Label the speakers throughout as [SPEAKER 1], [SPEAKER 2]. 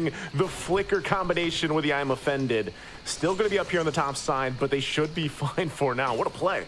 [SPEAKER 1] using the flicker combination with the I'm offended. Still going to be up here on the top side, but they should be fine for now. What a play.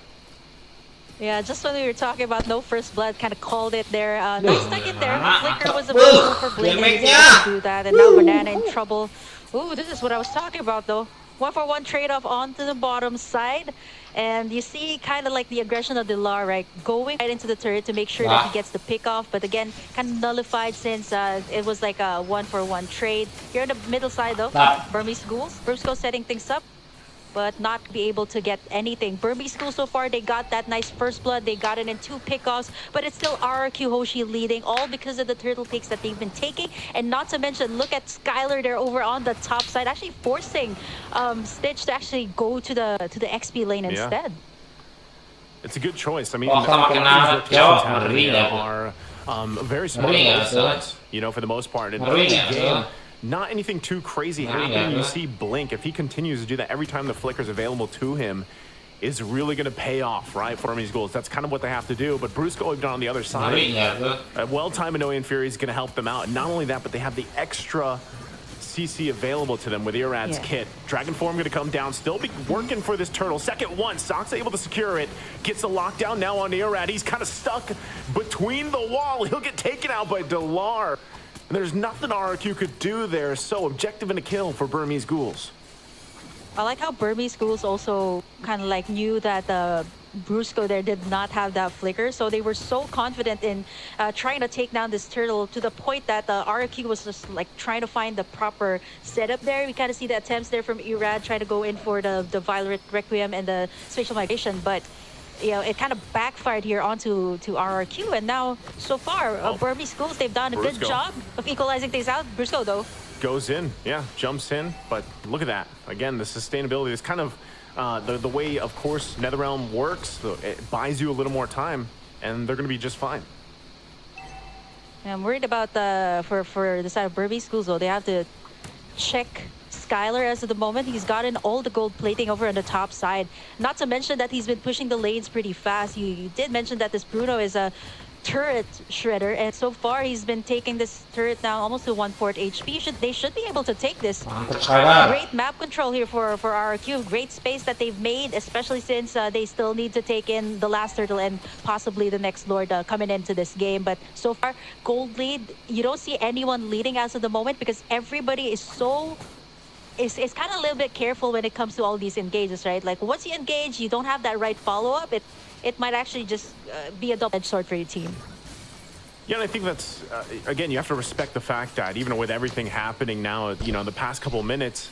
[SPEAKER 2] Yeah, just when we were talking about no first blood, kind of called it there. Nice stuck in there. Flicker was available for Blink to do that, and now Banana in trouble. Ooh, this is what I was talking about though. 1-for-1 trade-off onto the bottom side. And you see kind of like the aggression of Delar, right? Going right into the turret to make sure that he gets the pick off. But again, kind of nullified since it was like a 1-for-1 trade. Here on the middle side though, Burmese Ghouls. Brusco setting things up, but not be able to get anything. Burmese Ghouls so far, they got that nice first blood. They got it in 2 pickoffs, but it's still RRQ Hoshi leading, all because of the turtle picks that they've been taking. And not to mention, look at Skylar there over on the top side, actually forcing Stitch to actually go to the XP lane instead.
[SPEAKER 1] It's a good choice. I mean, are very smart on both sides, you know, for the most part. And early game, not anything too crazy happening. You see Blink, if he continues to do that every time the flicker's available to him, is really going to pay off, right, for these goals. That's kind of what they have to do. But Brusco even on the other side, a well-timed Annoying Fury is going to help them out. And not only that, but they have the extra CC available to them with Irad's kit. Dragon Form going to come down, still be working for this turtle. Second one, Sock's able to secure it. Gets a lockdown now on Irad. He's kind of stuck between the wall. He'll get taken out by Delar. And there's nothing RRQ could do there. So objective and a kill for Burmese Ghouls.
[SPEAKER 2] I like how Burmese Ghouls also kind of like knew that Brusco there did not have that flicker, so they were so confident in trying to take down this turtle to the point that the RRQ was just like trying to find the proper setup there. We kind of see the attempts there from Irad trying to go in for the Violet Requiem and the Spatial Migration, but you know, it kind of backfired here onto RRQ, and now so far Burmese Ghouls, they've done a good job of equalizing things out. Brusco though
[SPEAKER 1] goes in, jumps in, but look at that again. The sustainability is kind of the way, of course, NetherRealm works. It buys you a little more time, and they're going to be just fine.
[SPEAKER 2] I'm worried about for the side of Burmese Ghouls though. They have to check Skylar as of the moment. He's gotten all the gold plating over on the top side. Not to mention that he's been pushing the lanes pretty fast. You did mention that this Bruno is a turret shredder, and so far he's been taking this turret down almost to 1/4 HP. They should be able to take this. Great map control here for RRQ. Great space that they've made, especially since they still need to take in the last turtle and possibly the next Lord coming into this game. But so far, gold lead, you don't see anyone leading as of the moment because everybody is so... It's kind of a little bit careful when it comes to all these engages, right? Like once you engage, you don't have that right follow-up. It might actually just be a double-edged sword for your team.
[SPEAKER 1] Yeah, and I think that's, again, you have to respect the fact that even with everything happening now, you know, the past couple of minutes,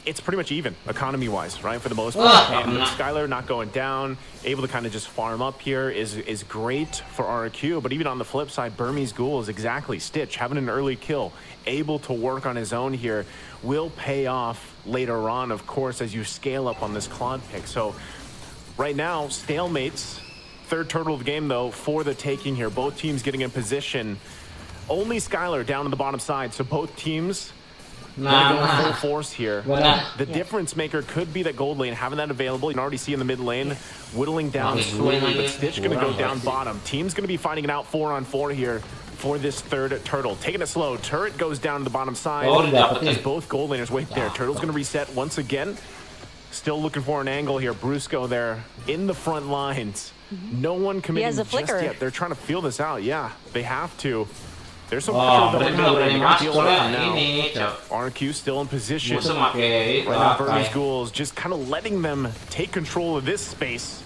[SPEAKER 1] it's pretty much even, economy-wise, right, for the most part. And Skylar not going down, able to kind of just farm up here is great for RRQ. But even on the flip side, Burmese Ghouls, exactly, Stitch, having an early kill, able to work on his own here, will pay off later on, of course, as you scale up on this Claude pick. So right now, stalemates. Third turtle of the game, though, for the taking here. Both teams getting in position. Only Skylar down on the bottom side, so both teams want to go full force here. The difference maker could be that gold lane, having that available. You can already see in the mid lane, whittling down slowly, but Stitch going to go down bottom. Team's going to be fighting it out 4-on-4 here for this third turtle. Taking it slow. Turret goes down to the bottom side as both gold laners wait there. Turtle's going to reset once again. Still looking for an angle here. Brusco there in the front lines. No one committing just yet. They're trying to feel this out. Yeah, they have to. There's some pressure now. RQ still in position. Right now, Burmese Ghouls just kind of letting them take control of this space.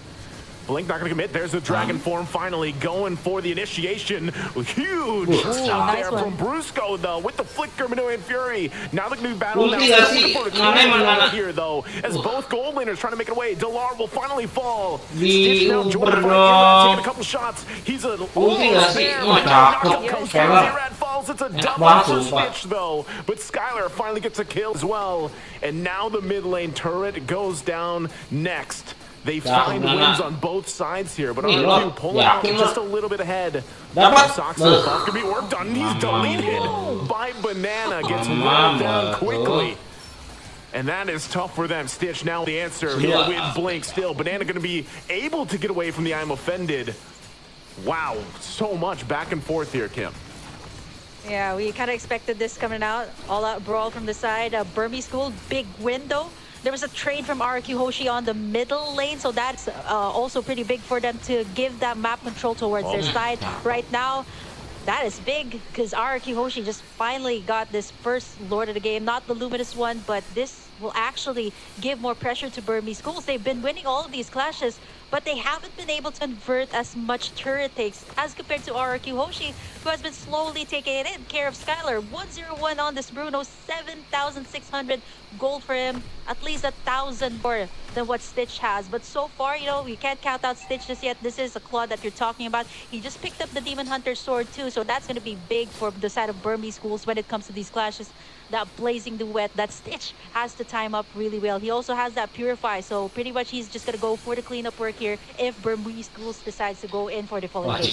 [SPEAKER 1] Blink not going to commit. There's the Dragon Form finally going for the initiation. Huge stop there from Brusco, though, with the flicker, Annoying Fury. Now they're going to be battling now here, though, as both gold laners trying to make it away. Delar will finally fall. Stitch now joining taking a couple shots. He's almost there. Irad falls. It's a double for Stitch, though. But Skylar finally gets a kill as well. And now the mid lane turret goes down next. They find wins on both sides here, but RQ pulling out just a little bit ahead. Sock's buff can be worked on. He's deleted by Banana. Gets knocked down quickly. And that is tough for them. Stitch now the answer here with Blink still. Banana going to be able to get away from the I'm offended. Wow, so much back and forth here, Kim.
[SPEAKER 2] Yeah, we kind of expected this coming out. All out brawl from the side. Burmese School, big window. There was a trade from RQ Hoshi on the middle lane, so that's also pretty big for them to give that map control towards their side. Right now, that is big because RQ Hoshi just finally got this first Lord of the game. Not the Luminous one, but this will actually give more pressure to Burmese Schools. They've been winning all of these clashes, but they haven't been able to convert as much turret takes as compared to RQ Hoshi, who has been slowly taking it in care of Skylar. 101 on this Bruno, 7,600 gold for him, at least 1,000 more than what Stitch has. But so far, you know, we can't count out Stitch just yet. This is a Claw that you're talking about. He just picked up the Demon Hunter sword too, so that's going to be big for the side of Burmese Schools when it comes to these clashes. That blazing duet, that Stitch has to time up really well. He also has that Purify, so pretty much he's just gonna go for the cleanup work here if Burmese Schools decides to go in for the following.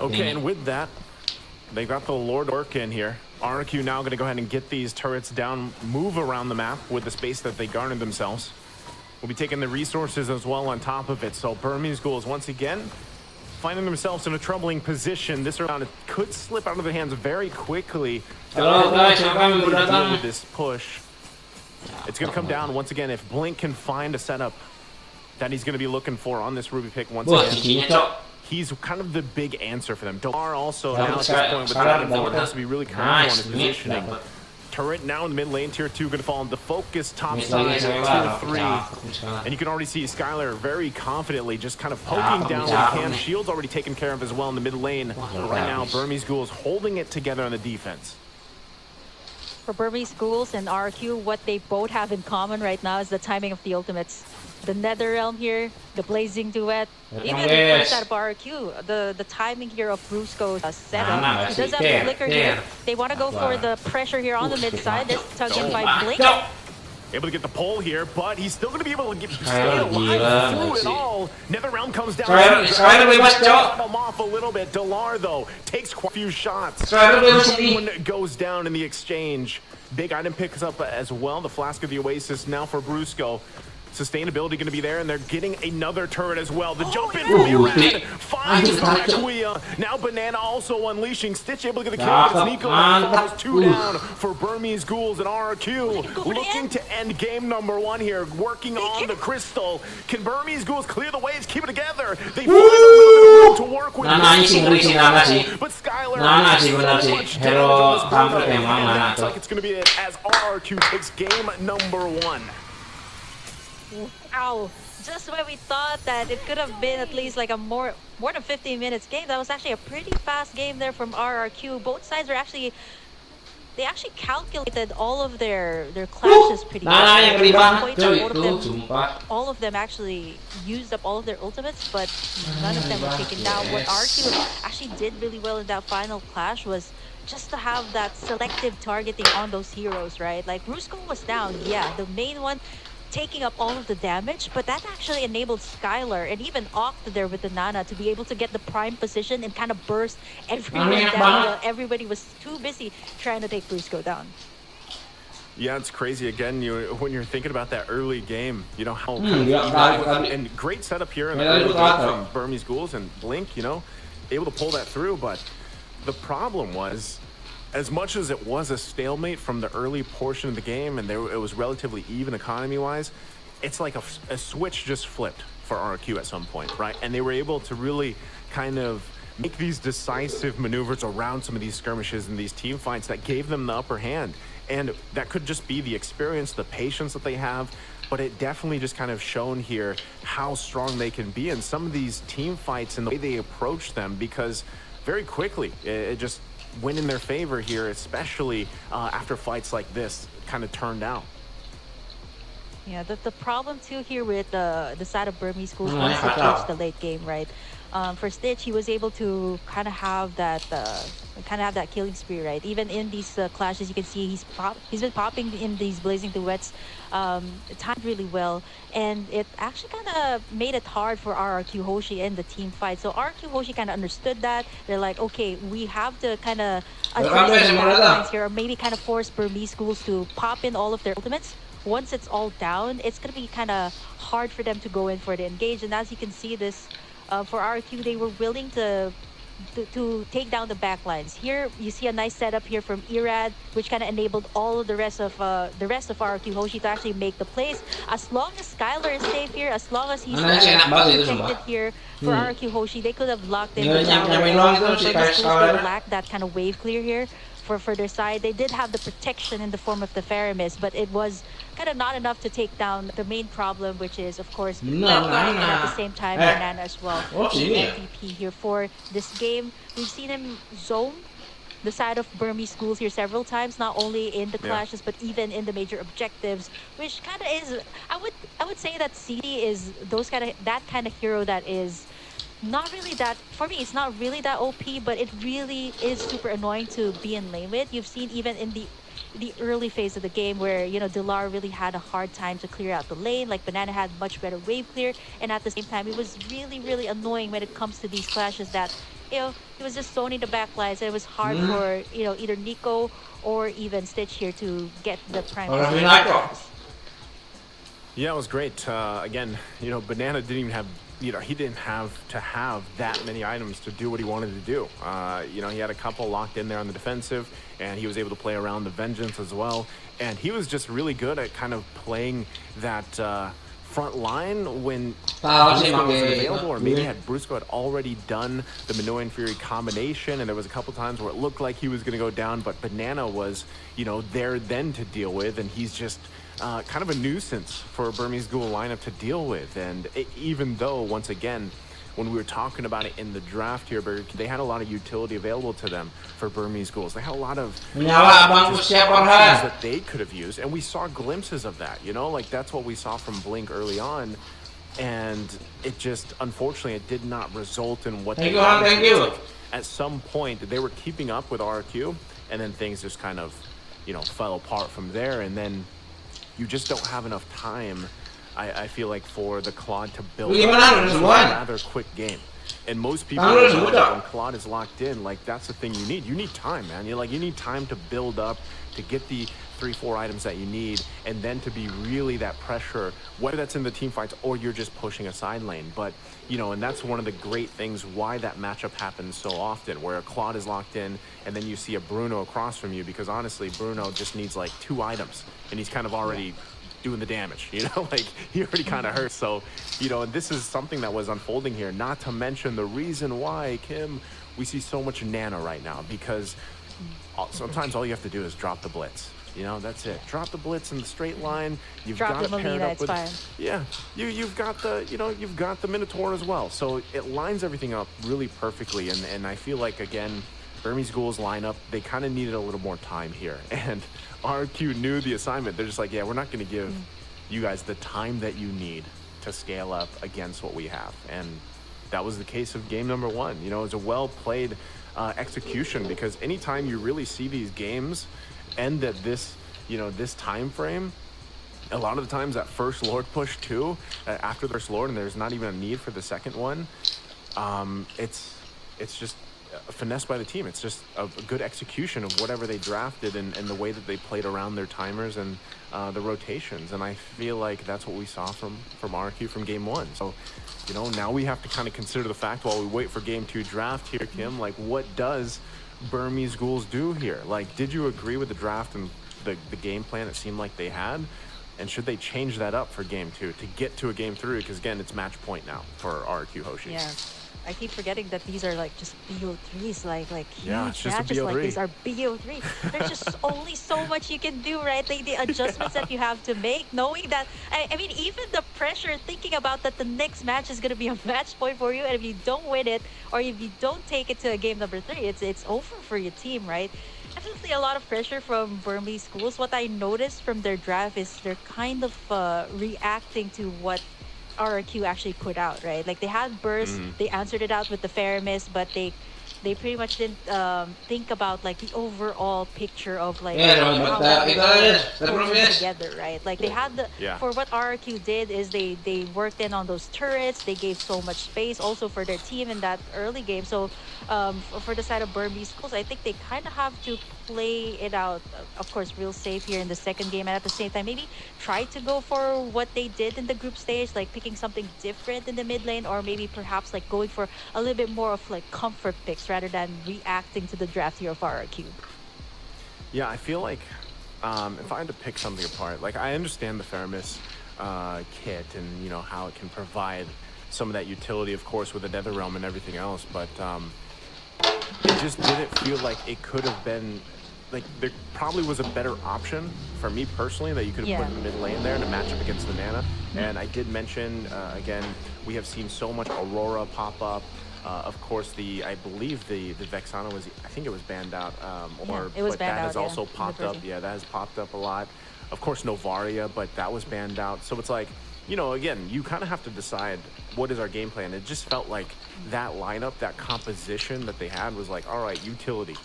[SPEAKER 1] Okay, and with that, they got the Lord work in here. RQ now gonna go ahead and get these turrets down, move around the map with the space that they garnered themselves. We'll be taking the resources as well on top of it, so Burmese Schools once again finding themselves in a troubling position. This round it could slip out of their hands very quickly.
[SPEAKER 3] Hello guys,
[SPEAKER 1] deal with this push. It's going to come down once again if Blink can find a setup that he's going to be looking for on this Ruby pick once again. He's kind of the big answer for them. Nobar also now at this point with Dragon Forward has to be really careful on his positioning. Turret now in the mid lane, tier 2 going to fall into focus, top side, tier 3. And you can already see Skylar very confidently just kind of poking down with Cam. Shield's already taken care of as well in the mid lane. But right now, Burmese Ghouls holding it together on the defense.
[SPEAKER 2] For Burmese Schools and RQ, what they both have in common right now is the timing of the ultimates. The Netherrealm here, the Blazing Duet, even the first out of RQ, the timing here of Brusco's setup. He does have the flicker here. They want to go for the pressure here on the mid side. This tugged in by Blink.
[SPEAKER 1] Able to get the pull here, but he's still going to be able to stay alive through it all. Netherrealm comes down. Him off a little bit. Delar, though, takes quite a few shots. One goes down in the exchange. Big item picks up as well. The Flask of the Oasis now for Brusco. Sustainability going to be there, and they're getting another turret as well. The jump in from Irad finds Tuya. Now Banana also unleashing. Stitch able to get the kill, but it's Nico almost 2 down for Burmese Ghouls and RQ. Looking to end game number 1 here, working on the crystal. Can Burmese Ghouls clear the waves, keep it together? They find a little bit of room to work with. But Skylar so much damage on this and that's like it's going to be it as RQ takes game number 1.
[SPEAKER 2] Wow, just when we thought that it could have been at least like a more than 15 minutes game, that was actually a pretty fast game there from RRQ. Both sides are actually, they actually calculated all of their clashes pretty well. All of them actually used up all of their ultimates, but none of them were taken down. What RQ actually did really well in that final clash was just to have that selective targeting on those heroes, right? Like Brusco was down, yeah, the main one taking up all of the damage, but that actually enabled Skylar and even Octa there with the Nana to be able to get the prime position and kind of burst everyone down while everybody was too busy trying to take Brusco down.
[SPEAKER 1] Yeah, it's crazy again. When you're thinking about that early game, you know how and great setup here in the early game from Burmese Ghouls and Blink, you know, able to pull that through. But the problem was, as much as it was a stalemate from the early portion of the game, and it was relatively even economy-wise, it's like a switch just flipped for RQ at some point, right? And they were able to really kind of make these decisive maneuvers around some of these skirmishes and these team fights that gave them the upper hand. And that could just be the experience, the patience that they have, but it definitely just kind of shown here how strong they can be in some of these team fights and the way they approach them, because very quickly it just went in their favor here, especially after fights like this kind of turned out.
[SPEAKER 2] Yeah, the problem too here with the side of Burmese Schools once they reached the late game, right? For Stitch, he was able to kind of have that killing spree, right? Even in these clashes, you can see he's been popping in these blazing duets, timed really well, and it actually kind of made it hard for RRQ Hoshi in the team fight. So RRQ Hoshi kind of understood that. They're like, okay, we have to kind of adjust the lines here, or maybe kind of force Burmese Schools to pop in all of their ultimates. Once it's all down, it's gonna be kind of hard for them to go in for the engage. And as you can see, this for RQ, they were willing to to take down the backlines. Here you see a nice setup here from Irad, which kind of enabled all of the rest of RQ Hoshi to actually make the plays. As long as Skylar is safe here, as long as he's protected here for RQ Hoshi, they could have locked in the tower. They lack that kind of wave clear here for their side. They did have the protection in the form of the Faramis, but it was kind of not enough to take down the main problem, which is of course and at the same time Banana as well. MVP here for this game. We've seen him zone the side of Burmese Schools here several times, not only in the clashes but even in the major objectives, which kind of is, I would say that CD is that kind of hero that is not really that, for me it's not really that OP, but it really is super annoying to be in lane with. You've seen even in the early phase of the game where, you know, Dilar really had a hard time to clear out the lane. Like Banana had much better wave clear, and at the same time it was really annoying when it comes to these clashes that, you know, he was just zoning the backlines, and it was hard for, you know, either Nico or even Stitch here to get the prime.
[SPEAKER 1] Yeah, it was great. Again, you know, Banana didn't even have, you know, he didn't have to have that many items to do what he wanted to do. You know, he had a couple locked in there on the defensive, and he was able to play around the Vengeance as well. And he was just really good at kind of playing that front line when Brusco wasn't available, or maybe Brusco had already done the Minoan and Fury combination, and there was a couple times where it looked like he was going to go down, but Banana was, you know, there then to deal with, and he's just kind of a nuisance for a Burmese Ghoul lineup to deal with. And even though, once again, when we were talking about it in the draft here, they had a lot of utility available to them for Burmese Ghouls. They had a lot of options that they could have used, and we saw glimpses of that, you know, like that's what we saw from Blink early on, and it just, unfortunately, it did not result in what they wanted.
[SPEAKER 3] Thank you.
[SPEAKER 1] Like, at some point, they were keeping up with RQ, and then things just kind of, you know, fell apart from there, and then you just don't have enough time, I feel like, for the Claude to build up a rather quick game. And most people know that when Claude is locked in, like, that's the thing you need. You need time, man. You need time to build up, to get the 3-4 items that you need, and then to be really that pressure, whether that's in the team fights or you're just pushing a side lane. But, you know, and that's one of the great things why that matchup happens so often, where a Claude is locked in and then you see a Bruno across from you, because honestly, Bruno just needs like 2 items and he's kind of already doing the damage, you know, like he already kind of hurts. So, you know, and this is something that was unfolding here, not to mention the reason why, Kim, we see so much Nana right now, because sometimes all you have to do is drop the blitz. You know, that's it. Drop the blitz in the straight line. You've got it paired up with, yeah. You've got the, you know, you've got the Minotaur as well. So it lines everything up really perfectly. And I feel like, again, Burmese Ghouls lineup, they kind of needed a little more time here. And RQ knew the assignment. They're just like, yeah, we're not going to give you guys the time that you need to scale up against what we have. And that was the case of game number 1. You know, it was a well played execution, because anytime you really see these games end at this, you know, this time frame, a lot of the times that first Lord push too, after the first Lord, and there's not even a need for the second one, it's just a finesse by the team. It's just a good execution of whatever they drafted, and the way that they played around their timers and the rotations. And I feel like that's what we saw from RQ from game 1. So, you know, now we have to kind of consider the fact, while we wait for game 2 draft here, Kim, like, what does Burmese Ghouls do here? Like, did you agree with the draft and the game plan it seemed like they had? And should they change that up for game 2 to get to a game 3? Because again, it's match point now for RQ Hoshi.
[SPEAKER 2] Yeah, I keep forgetting that these are like just BO3s, like huge
[SPEAKER 1] it's just
[SPEAKER 2] matches.
[SPEAKER 1] a BO3.
[SPEAKER 2] Like these are BO3. There's just only so much you can do, right? Like the adjustments that you have to make, knowing that, I mean, even the pressure, thinking about that the next match is going to be a match point for you, and if you don't win it, or if you don't take it to a game number 3, it's over for your team, right? Definitely a lot of pressure from Burmese Schools. What I noticed from their draft is they're kind of reacting to what RRQ actually put out, right? Like they had burst, they answered it out with the Faramis, but they pretty much didn't think about like the overall picture of like how together, right? Like they had the for what RRQ did is they worked in on those turrets. They gave so much space also for their team in that early game. So for the side of Burmese Schools, I think they kind of have to play it out of course, real safe here in the second game, and at the same time, maybe try to go for what they did in the group stage, like picking something different in the mid lane, or maybe perhaps like going for a little bit more of like comfort picks rather than reacting to the draft here of RRQ.
[SPEAKER 1] Yeah, I feel like if I had to pick something apart, like I understand the Faramis kit and you know how it can provide some of that utility, of course, with the Nether Realm and everything else, but it just didn't feel like it could have been, like there probably was a better option for me personally that you could have put in the mid lane there to match up against the Nana. And I did mention, again, we have seen so much Aurora pop up. Of course, I believe the Vexana was, I think it was banned out,
[SPEAKER 2] it was banned
[SPEAKER 1] that
[SPEAKER 2] out,
[SPEAKER 1] has also popped up. Yeah, that has popped up a lot. Of course, Novaria, but that was banned out. So it's like, you know, again, you kind of have to decide what is our game plan. It just felt like that lineup, that composition that they had was like, all right, utility.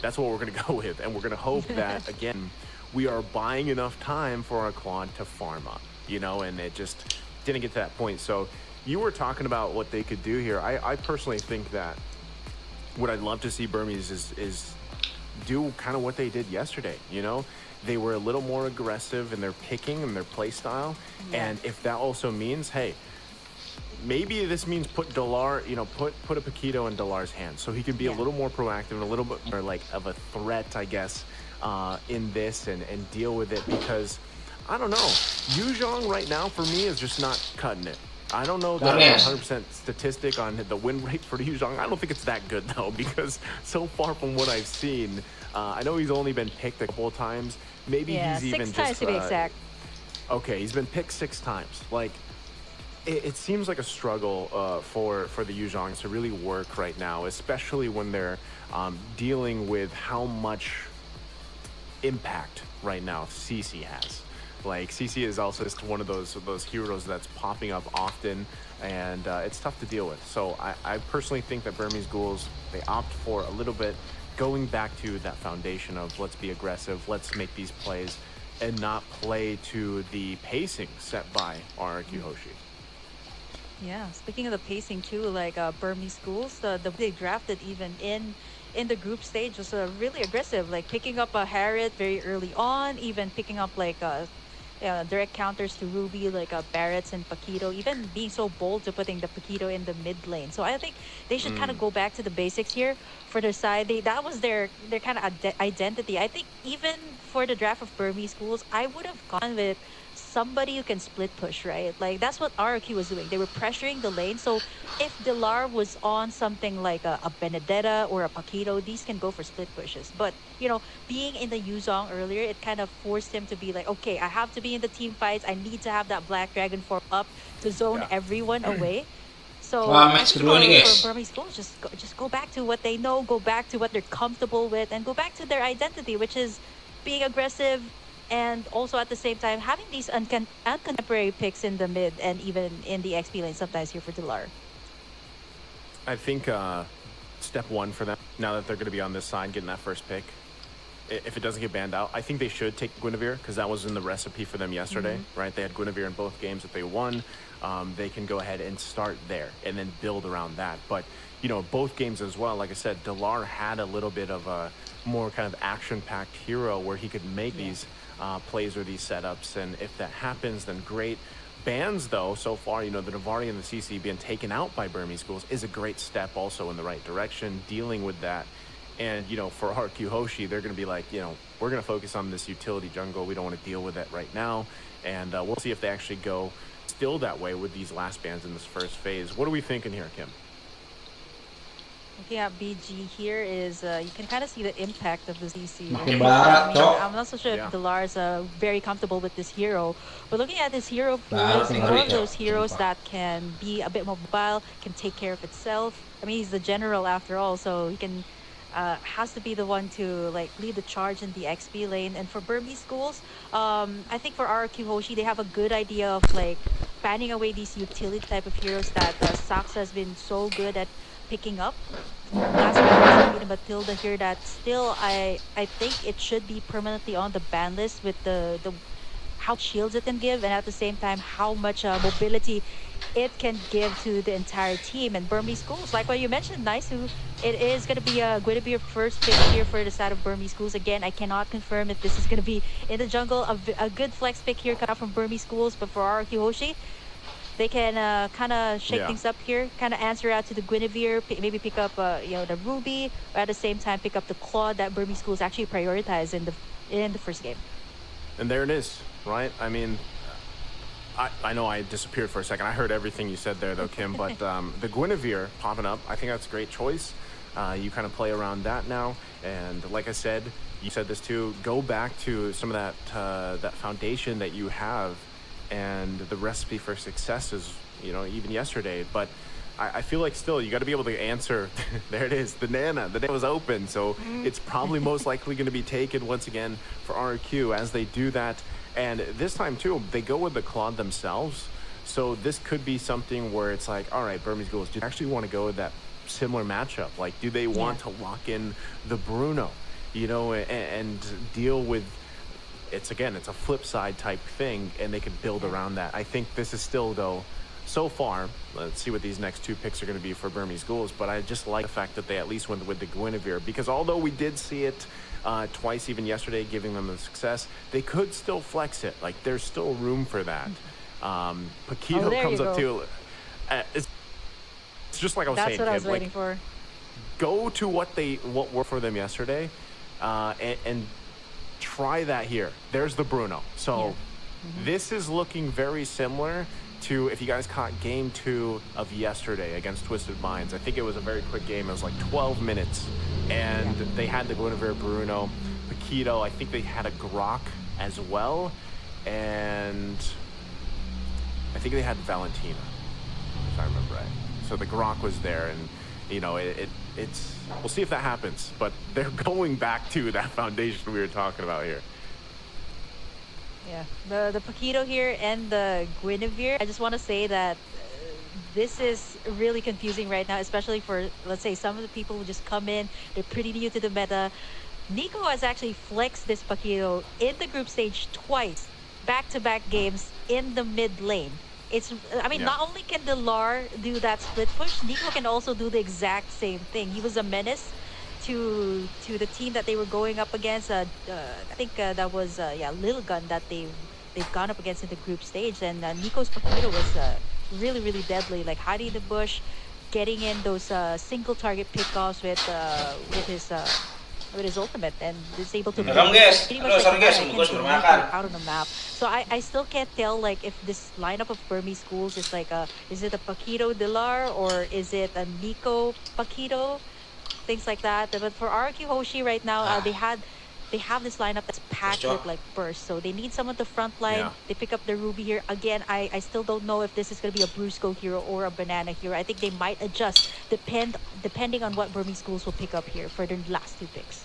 [SPEAKER 1] That's what we're going to go with. And we're going to hope that, again, we are buying enough time for our quad to farm up, you know, and it just didn't get to that point. So you were talking about what they could do here. I personally think that what I'd love to see Burmese is do kind of what they did yesterday, you know? They were a little more aggressive in their picking and their play style. And if that also means, hey, maybe this means put Dalar, you know, put a Paquito in Dalar's hands so he can be a little more proactive and a little bit more like of a threat, I guess, in this and deal with it, because I don't know. Yuzhong right now for me is just not cutting it. I don't know the 100% statistic on the win rate for Yuzhong. I don't think it's that good though, because so far from what I've seen, I know he's only been picked a couple of times. Maybe he's even
[SPEAKER 2] 6 times
[SPEAKER 1] just
[SPEAKER 2] to be exact.
[SPEAKER 1] Okay, he's been picked 6 times. Like, it seems like a struggle for the Yuzhongs to really work right now, especially when they're dealing with how much impact right now CC has. Like, CC is also just one of those heroes that's popping up often, and it's tough to deal with. So I personally think that Burmese Ghouls, they opt for a little bit going back to that foundation of let's be aggressive, let's make these plays, and not play to the pacing set by RRQ Hoshi.
[SPEAKER 2] Yeah, speaking of the pacing too, like Burmese Schools, the they drafted even in the group stage was really aggressive, like picking up a Harriet very early on, even picking up like direct counters to Ruby, like Barrett's and Paquito, even being so bold to putting the Paquito in the mid lane. So I think they should kind of go back to the basics here for their side. That was their kind of identity. I think even for the draft of Burmese Schools, I would have gone with somebody who can split push, right? Like that's what RRQ was doing. They were pressuring the lane. So if Dilar was on something like a Benedetta or a Paquito, these can go for split pushes. But you know, being in the Yuzhong earlier, it kind of forced him to be like, okay, I have to be in the team fights. I need to have that Black Dragon form up to zone everyone away. So for Burmese Schools, just go back to what they know, go back to what they're comfortable with, and go back to their identity, which is being aggressive, and also at the same time having these uncontemporary picks in the mid and even in the XP lane sometimes here for Dilar.
[SPEAKER 1] I think step one for them, now that they're going to be on this side getting that first pick, if it doesn't get banned out, I think they should take Guinevere, because that was in the recipe for them yesterday, right? They had Guinevere in both games that they won. They can go ahead and start there and then build around that. But, you know, both games as well, like I said, Dilar had a little bit of a more kind of action-packed hero where he could make these plays or these setups, and if that happens, then great. Bans, though, so far, you know, the Novari and the CC being taken out by Burmese Schools is a great step also in the right direction, dealing with that. And, you know, for RQ Hoshi, they're going to be like, you know, we're going to focus on this utility jungle. We don't want to deal with that right now. And we'll see if they actually go still that way with these last bans in this first phase. What are we thinking here, Kim?
[SPEAKER 2] Looking at BG here is you can kind of see the impact of the CC. I'm not so sure if Dilar is very comfortable with this hero, but looking at this hero pool, it's one of those heroes that can be a bit more mobile, can take care of itself. I mean, he's the general after all, so he can has to be the one to like lead the charge in the XP lane. And for Burmese Schools, I think for RQ Hoshi, they have a good idea of like banning away these utility type of heroes that Saxa has been so good at picking up. Last round was Matilda here that still I think it should be permanently on the ban list with the how shields it can give, and at the same time how much mobility it can give to the entire team. And Burmese schools, like what you mentioned, Naisu, it is going to be Guinevere first pick here for the side of Burmese schools. Again, I cannot confirm if this is going to be in the jungle. A good flex pick here coming out from Burmese schools, but for our Hoshi, they can kind of shake things up here, kind of answer out to the Guinevere, maybe pick up the Ruby, or at the same time pick up the Claude that Burmese schools actually prioritize in the first game.
[SPEAKER 1] And there it is, right? I mean, I know I disappeared for a second. I heard everything you said there, though, Kim. But the Guinevere popping up, I think that's a great choice. You kind of play around that now. And like I said, you said this too, go back to some of that foundation that you have. And the recipe for success is, even yesterday. But I feel like still, you got to be able to answer. There it is, the Nana. The Nana was open. So it's probably most likely going to be taken once again for RQ as they do that. And this time, too, they go with the Claude themselves. So this could be something where it's like, all right, Burmese Ghouls, do you actually want to go with that similar matchup? Like, do they want to lock in the Bruno, and deal with... It's a flip side type thing, and they could build around that. I think this is still, though, so far, let's see what these next two picks are going to be for Burmese Ghouls, but I just like the fact that they at least went with the Guinevere, because although we did see it twice even yesterday, giving them the success, they could still flex it. Like, there's still room for that. Paquito comes up too. It's just like I was saying.
[SPEAKER 2] That's what I was waiting for.
[SPEAKER 1] Go to what worked for them yesterday, and try that here. There's the Bruno. So this is looking very similar to, if you guys caught game 2 of yesterday against Twisted Minds. I think it was a very quick game. It was like 12 minutes. And they had the Guinevere Bruno. Paquito, I think they had a Grok as well. And I think they had Valentina, if I remember right. So the Grok was there, and it's we'll see if that happens, but they're going back to that foundation we were talking about here.
[SPEAKER 2] Yeah, the Paquito here and the Guinevere. I just want to say that this is really confusing right now, especially for, let's say, some of the people who just come in, they're pretty new to the meta. Nico has actually flexed this Paquito in the group stage twice, back-to-back games in the mid lane. Not only can Delar do that split push, Nico can also do the exact same thing. He was a menace to the team that they were going up against. I think that was Lil Gun that they've gone up against in the group stage. And Nico's Paquito was really, really deadly, like hiding in the bush, getting in those single target pickoffs with his ultimate, and is able to out on the map. So I still can't tell, like, if this lineup of Burmese schools is like is it a Paquito Delar or is it a Nico Paquito, things like that. But for RQ Hoshi right now, they have this lineup that's packed with like bursts, so they need someone to front line. They pick up the Ruby here again. I still don't know if this is going to be a Brusco hero or a Banana hero. I think they might adjust depending on what Burmese schools will pick up here for their last two picks.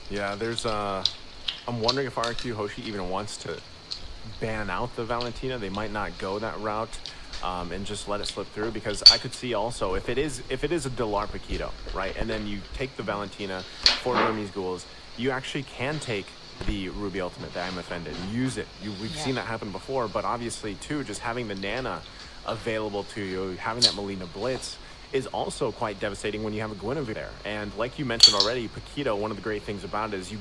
[SPEAKER 1] Yeah, there's I'm wondering if RQ Hoshi even wants to ban out the Valentina. They might not go that route and just let it slip through, because I could see also if it is a Delar Paquito, right, and then you take the Valentina for Burmese Ghouls, you actually can take the Ruby Ultimate, the I'm Offended, and use it. We've seen that happen before, but obviously too, just having the Nana available to you, having that Melina Blitz is also quite devastating when you have a Guinevere there. And like you mentioned already, Paquito, one of the great things about it is you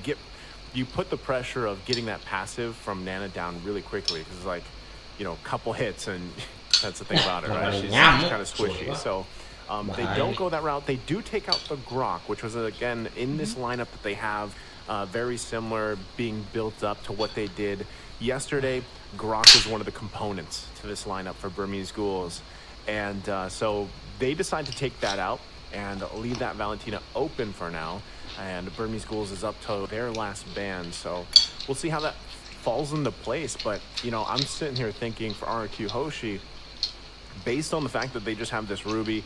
[SPEAKER 1] put the pressure of getting that passive from Nana down really quickly, because it's like, a couple hits, and that's the thing about it, right? She's kind of squishy. So they don't go that route. They do take out the Grok, which was, again, in this lineup that they have, very similar, being built up to what they did yesterday. Grok is one of the components to this lineup for Burmese Ghouls. And so they decide to take that out and leave that Valentina open for now. And Burmese Ghouls is up to their last ban. So we'll see how that falls into place. But, I'm sitting here thinking for RQ Hoshi, based on the fact that they just have this Ruby,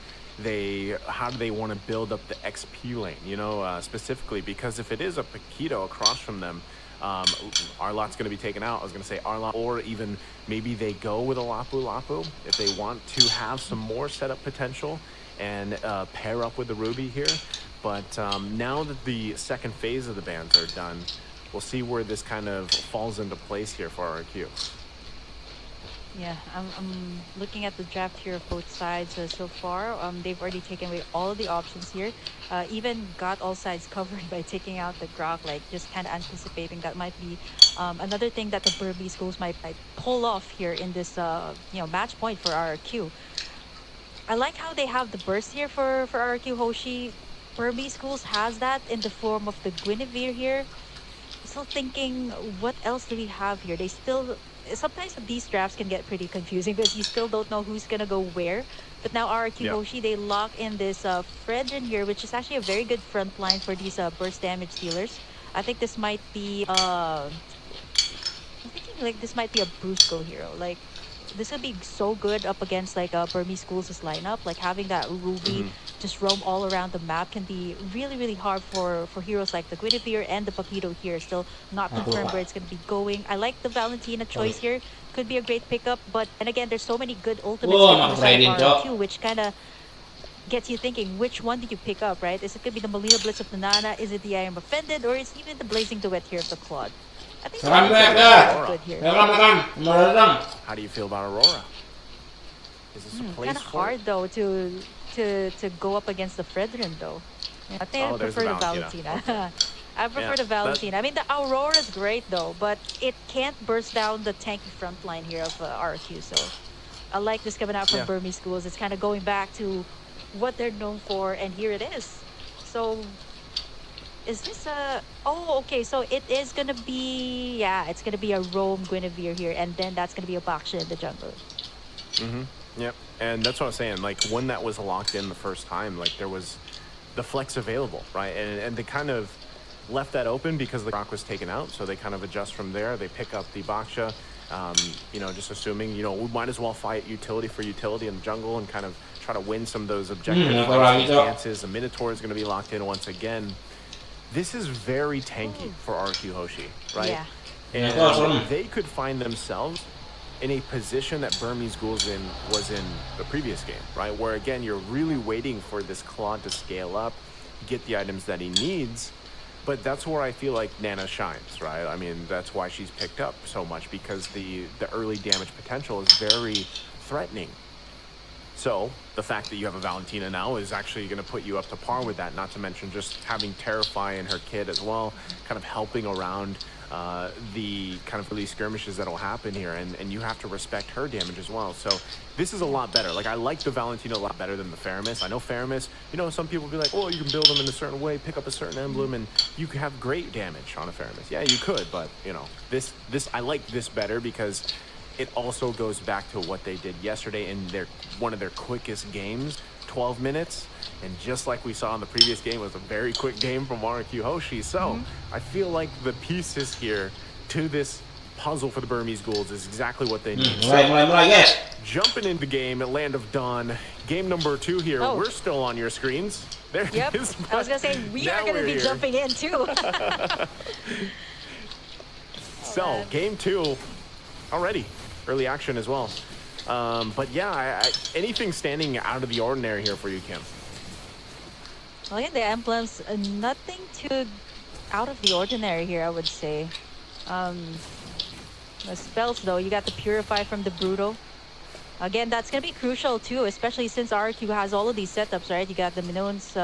[SPEAKER 1] how do they want to build up the XP lane, specifically? Because if it is a Paquito across from them, Arlot's going to be taken out. I was going to say Arlot, or even maybe they go with a Lapu Lapu if they want to have some more setup potential and pair up with the Ruby here. But now that the second phase of the bans are done, we'll see where this kind of falls into place here for RQ.
[SPEAKER 2] Yeah, I'm looking at the draft here of both sides so far. They've already taken away all of the options here. Even got all sides covered by taking out the Grok, like just kind of anticipating that might be another thing that the Burmese schools might pull off here in this match point for RRQ. I like how they have the burst here for RRQ Hoshi. Burmese schools has that in the form of the Guinevere here. Still thinking, what else do we have here? They still sometimes these drafts can get pretty confusing because you still don't know who's gonna go where. But now RRQ Hoshi, they lock in this Fredrin here, which is actually a very good front line for these burst damage dealers. I think this might be I'm thinking like this might be a Brusco hero. Like this would be so good up against like Burmese schools' lineup. Like having that Ruby just roam all around the map can be really hard for heroes like the Guinevere and the Paquito here. Still not confirmed where it's going to be going. I like the Valentina choice here. Could be a great pickup, but and again, there's so many good ultimates on the side of RRQ, which kind of gets you thinking, which one did you pick up, right? Is it going to be the Molina Blitz of the Nana? Is it the I Am Offended? Or is it even the Blazing Duet here of the Claude? I think good here.
[SPEAKER 1] How do you feel about Aurora? Is this a place
[SPEAKER 2] kind of hard though to go up against the Fredrin though. I think I prefer the Valentina. Okay. I prefer the Valentina. I mean the Aurora is great though, but it can't burst down the tanky front line here of RQ. So I like this coming out from Burmese schools. It's kind of going back to what they're known for, and here it is. So is this a... Oh, okay. So it is going to be... Yeah, it's going to be a Roam Guinevere here. And then that's going to be a Baksha in the jungle.
[SPEAKER 1] Yep. And that's what I was saying. Like, when that was locked in the first time, like, there was the flex available, right? And they kind of left that open because the Grok was taken out. So they kind of adjust from there. They pick up the Baksha, just assuming, we might as well fight utility for utility in the jungle and kind of try to win some of those objectives. Dances. The Minotaur is going to be locked in once again. This is very tanky for RQ Hoshi, right?
[SPEAKER 2] Yeah.
[SPEAKER 1] And they could find themselves in a position that Burmese Ghouls was in the previous game, right? Where again, you're really waiting for this Claude to scale up, get the items that he needs. But that's where I feel like Nana shines, right? I mean, that's why she's picked up so much, because the early damage potential is very threatening. So the fact that you have a Valentina now is actually going to put you up to par with that, not to mention just having Terrify in her kit as well, kind of helping around the kind of early skirmishes that'll happen here, and you have to respect her damage as well. So this is a lot better. Like, I like the Valentina a lot better than the Faramis. I know Faramis, some people be like, oh, you can build them in a certain way, pick up a certain emblem, and you can have great damage on a Faramis. Yeah, you could, but this I like this better because it also goes back to what they did yesterday in one of their quickest games, 12 minutes. And just like we saw in the previous game, it was a very quick game from RQ Hoshi. So I feel like the pieces here to this puzzle for the Burmese Ghouls is exactly what they need. Jumping into the game at Land of Dawn, game number 2 here. We're still on your screens. There it is.
[SPEAKER 2] I was going to say, we are going to be jumping in too.
[SPEAKER 1] So, game 2 already. Early action as well. But yeah, anything standing out of the ordinary here for you, Kim?
[SPEAKER 2] Look at the emblems. Nothing too out of the ordinary here, I would say. The spells, though, you got the Purify from the Brutal. Again, that's going to be crucial, too, especially since RQ has all of these setups, right? You got the Minoan's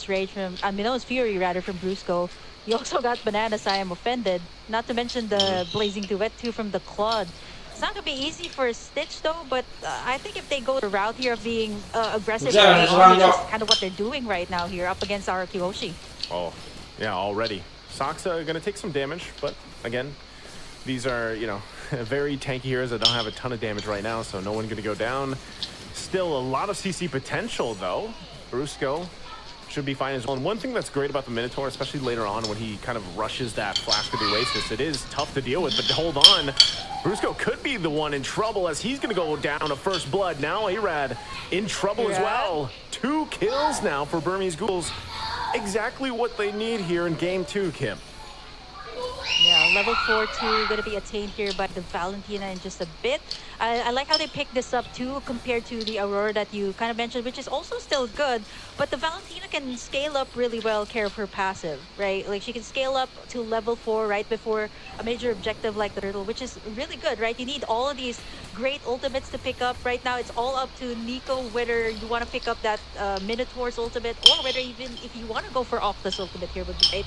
[SPEAKER 2] Rage from... Minoan's Fury, rather, from Brusco. You also got Bananas, I Am Offended. Not to mention the Blazing Duet, too, from the Claude. It's not going to be easy for Stitch, though, but I think if they go the route here of being aggressive, that's kind of what they're doing right now here up against RQ Hoshi.
[SPEAKER 1] Oh, yeah, already. Saksa going to take some damage, but again, these are, very tanky heroes that don't have a ton of damage right now, so no one going to go down. Still a lot of CC potential, though. Brusco should be fine as well. And one thing that's great about the Minotaur, especially later on when he kind of rushes that Flask of the Oasis, it is tough to deal with, but hold on. Brusco could be the one in trouble as he's going to go down to first blood. Now Arad in trouble as well. 2 kills now for Burmese Ghouls. Exactly what they need here in game 2, Kim.
[SPEAKER 2] Yeah, level 4 too gonna be attained here by the Valentina in just a bit. I like how they picked this up too compared to the Aurora that you kind of mentioned, which is also still good, but the Valentina can scale up really well care of her passive, right? Like she can scale up to level 4 right before a major objective like the turtle, which is really good, right? You need all of these great ultimates to pick up. Right now it's all up to Nico whether you want to pick up that Minotaur's ultimate or whether even if you want to go for Octa's ultimate here would be great.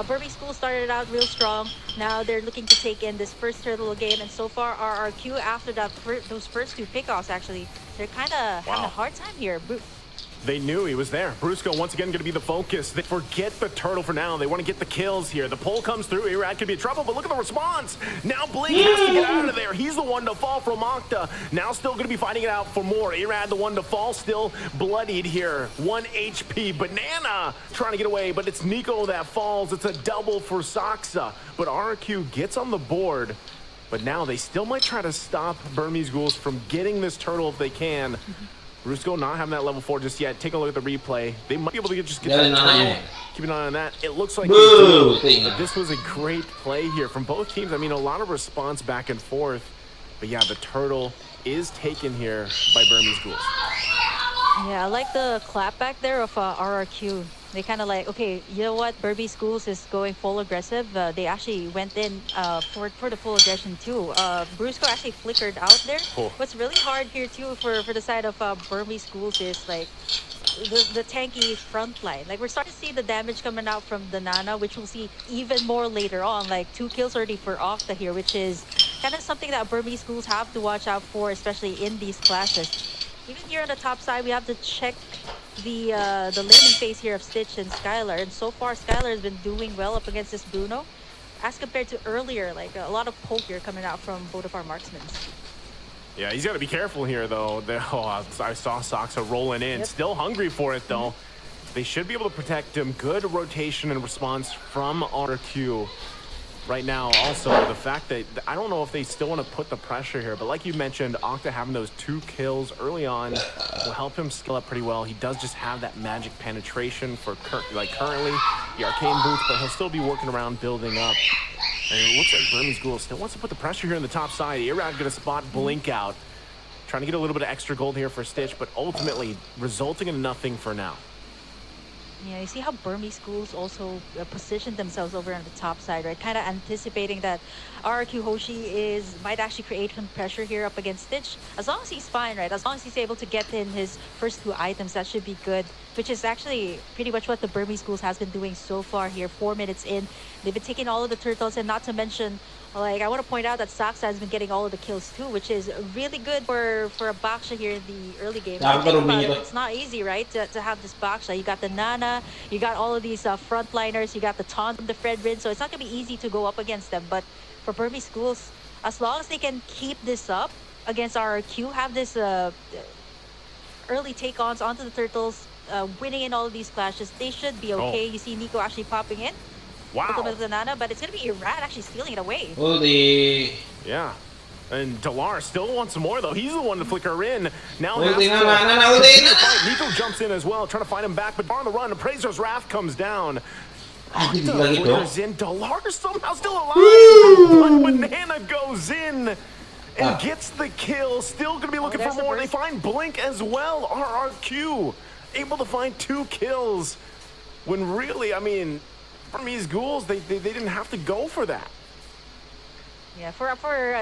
[SPEAKER 2] Burmese School started out real strong. Now they're looking to take in this first turtle game, and so far RRQ after that those first 2 pickoffs actually, they're kind of having a hard time here.
[SPEAKER 1] They knew he was there. Brusco once again going to be the focus. They forget the turtle for now. They want to get the kills here. The pull comes through. Irad could be in trouble, but look at the response. Now Blink has to get out of there. He's the one to fall from Octa. Now still going to be fighting it out for more. Irad the one to fall, still bloodied here. 1 HP. Banana trying to get away, but it's Nico that falls. It's a double for Saxa. But RQ gets on the board. But now they still might try to stop Burmese Ghouls from getting this turtle if they can. Brusco not having that level 4 just yet. Take a look at the replay. They might be able to just get that turtle. Keep an eye on that. It looks like but this was a great play here from both teams. I mean, a lot of response back and forth. But yeah, the turtle is taken here by Burmese Ghouls.
[SPEAKER 2] Yeah, I like the clap back there of RRQ. They kind of like, okay, you know what? Burmese Schools is going full aggressive. They actually went in for the full aggression too. Brusco actually flickered out there.
[SPEAKER 1] Oh.
[SPEAKER 2] What's really hard here too for the side of Burmese Schools is like the tanky front line. Like we're starting to see the damage coming out from the Nana, which we'll see even more later on. Like 2 kills already for Octa here, which is kind of something that Burmese Schools have to watch out for, especially in these classes. Even here on the top side, we have to check the laning phase here of Stitch and Skylar, and so far Skylar has been doing well up against this Bruno as compared to earlier. Like a lot of poke here coming out from both of our marksmen.
[SPEAKER 1] Yeah, he's got to be careful here though. I saw Saxa rolling in. Still hungry for it though. They should be able to protect him. Good rotation and response from RQ right now. Also, the fact that I don't know if they still want to put the pressure here, but like you mentioned, Octa having those 2 kills early on will help him skill up pretty well. He does just have that magic penetration for currently the arcane boots, but he'll still be working around building up. And it looks like Burmese Ghouls still wants to put the pressure here on the top side. Irad gonna spot Blink out, trying to get a little bit of extra gold here for Stitch, but ultimately resulting in nothing for now.
[SPEAKER 2] Yeah, you see how Burmese Schools also position themselves over on the top side, right? Kind of anticipating that RQ Hoshi might actually create some pressure here up against Stitch. As long as he's fine, right? As long as he's able to get in his first 2 items, that should be good. Which is actually pretty much what the Burmese Schools has been doing so far here. 4 minutes in, they've been taking all of the turtles, and not to mention, like I want to point out that Saxa has been getting all of the kills too, which is really good for a Baksha here in the early game. It's not easy, right? To have this Baksha. You got the Nana, you got all of these frontliners, you got the taunt from the Fredrin, so it's not gonna be easy to go up against them. But for Burmese Schools, as long as they can keep this up against RRQ, have this early take-ons onto the turtles, winning in all of these clashes, they should be okay. You see Nico actually popping in.
[SPEAKER 1] Wow.
[SPEAKER 2] With the Nana, but it's going to be Irad actually stealing it away.
[SPEAKER 1] Yeah. And Delar still wants some more, though. He's the one to flicker in. Now Nico jumps in as well, trying to find him back, but on the run, Appraiser's Wrath comes down. Flickers in. Delar somehow still alive. But Banana goes in and gets the kill. Still going to be looking for more. They find Blink as well. RRQ able to find 2 kills. When really, I mean, Burmese Ghouls, they didn't have to go for that.
[SPEAKER 2] Yeah, for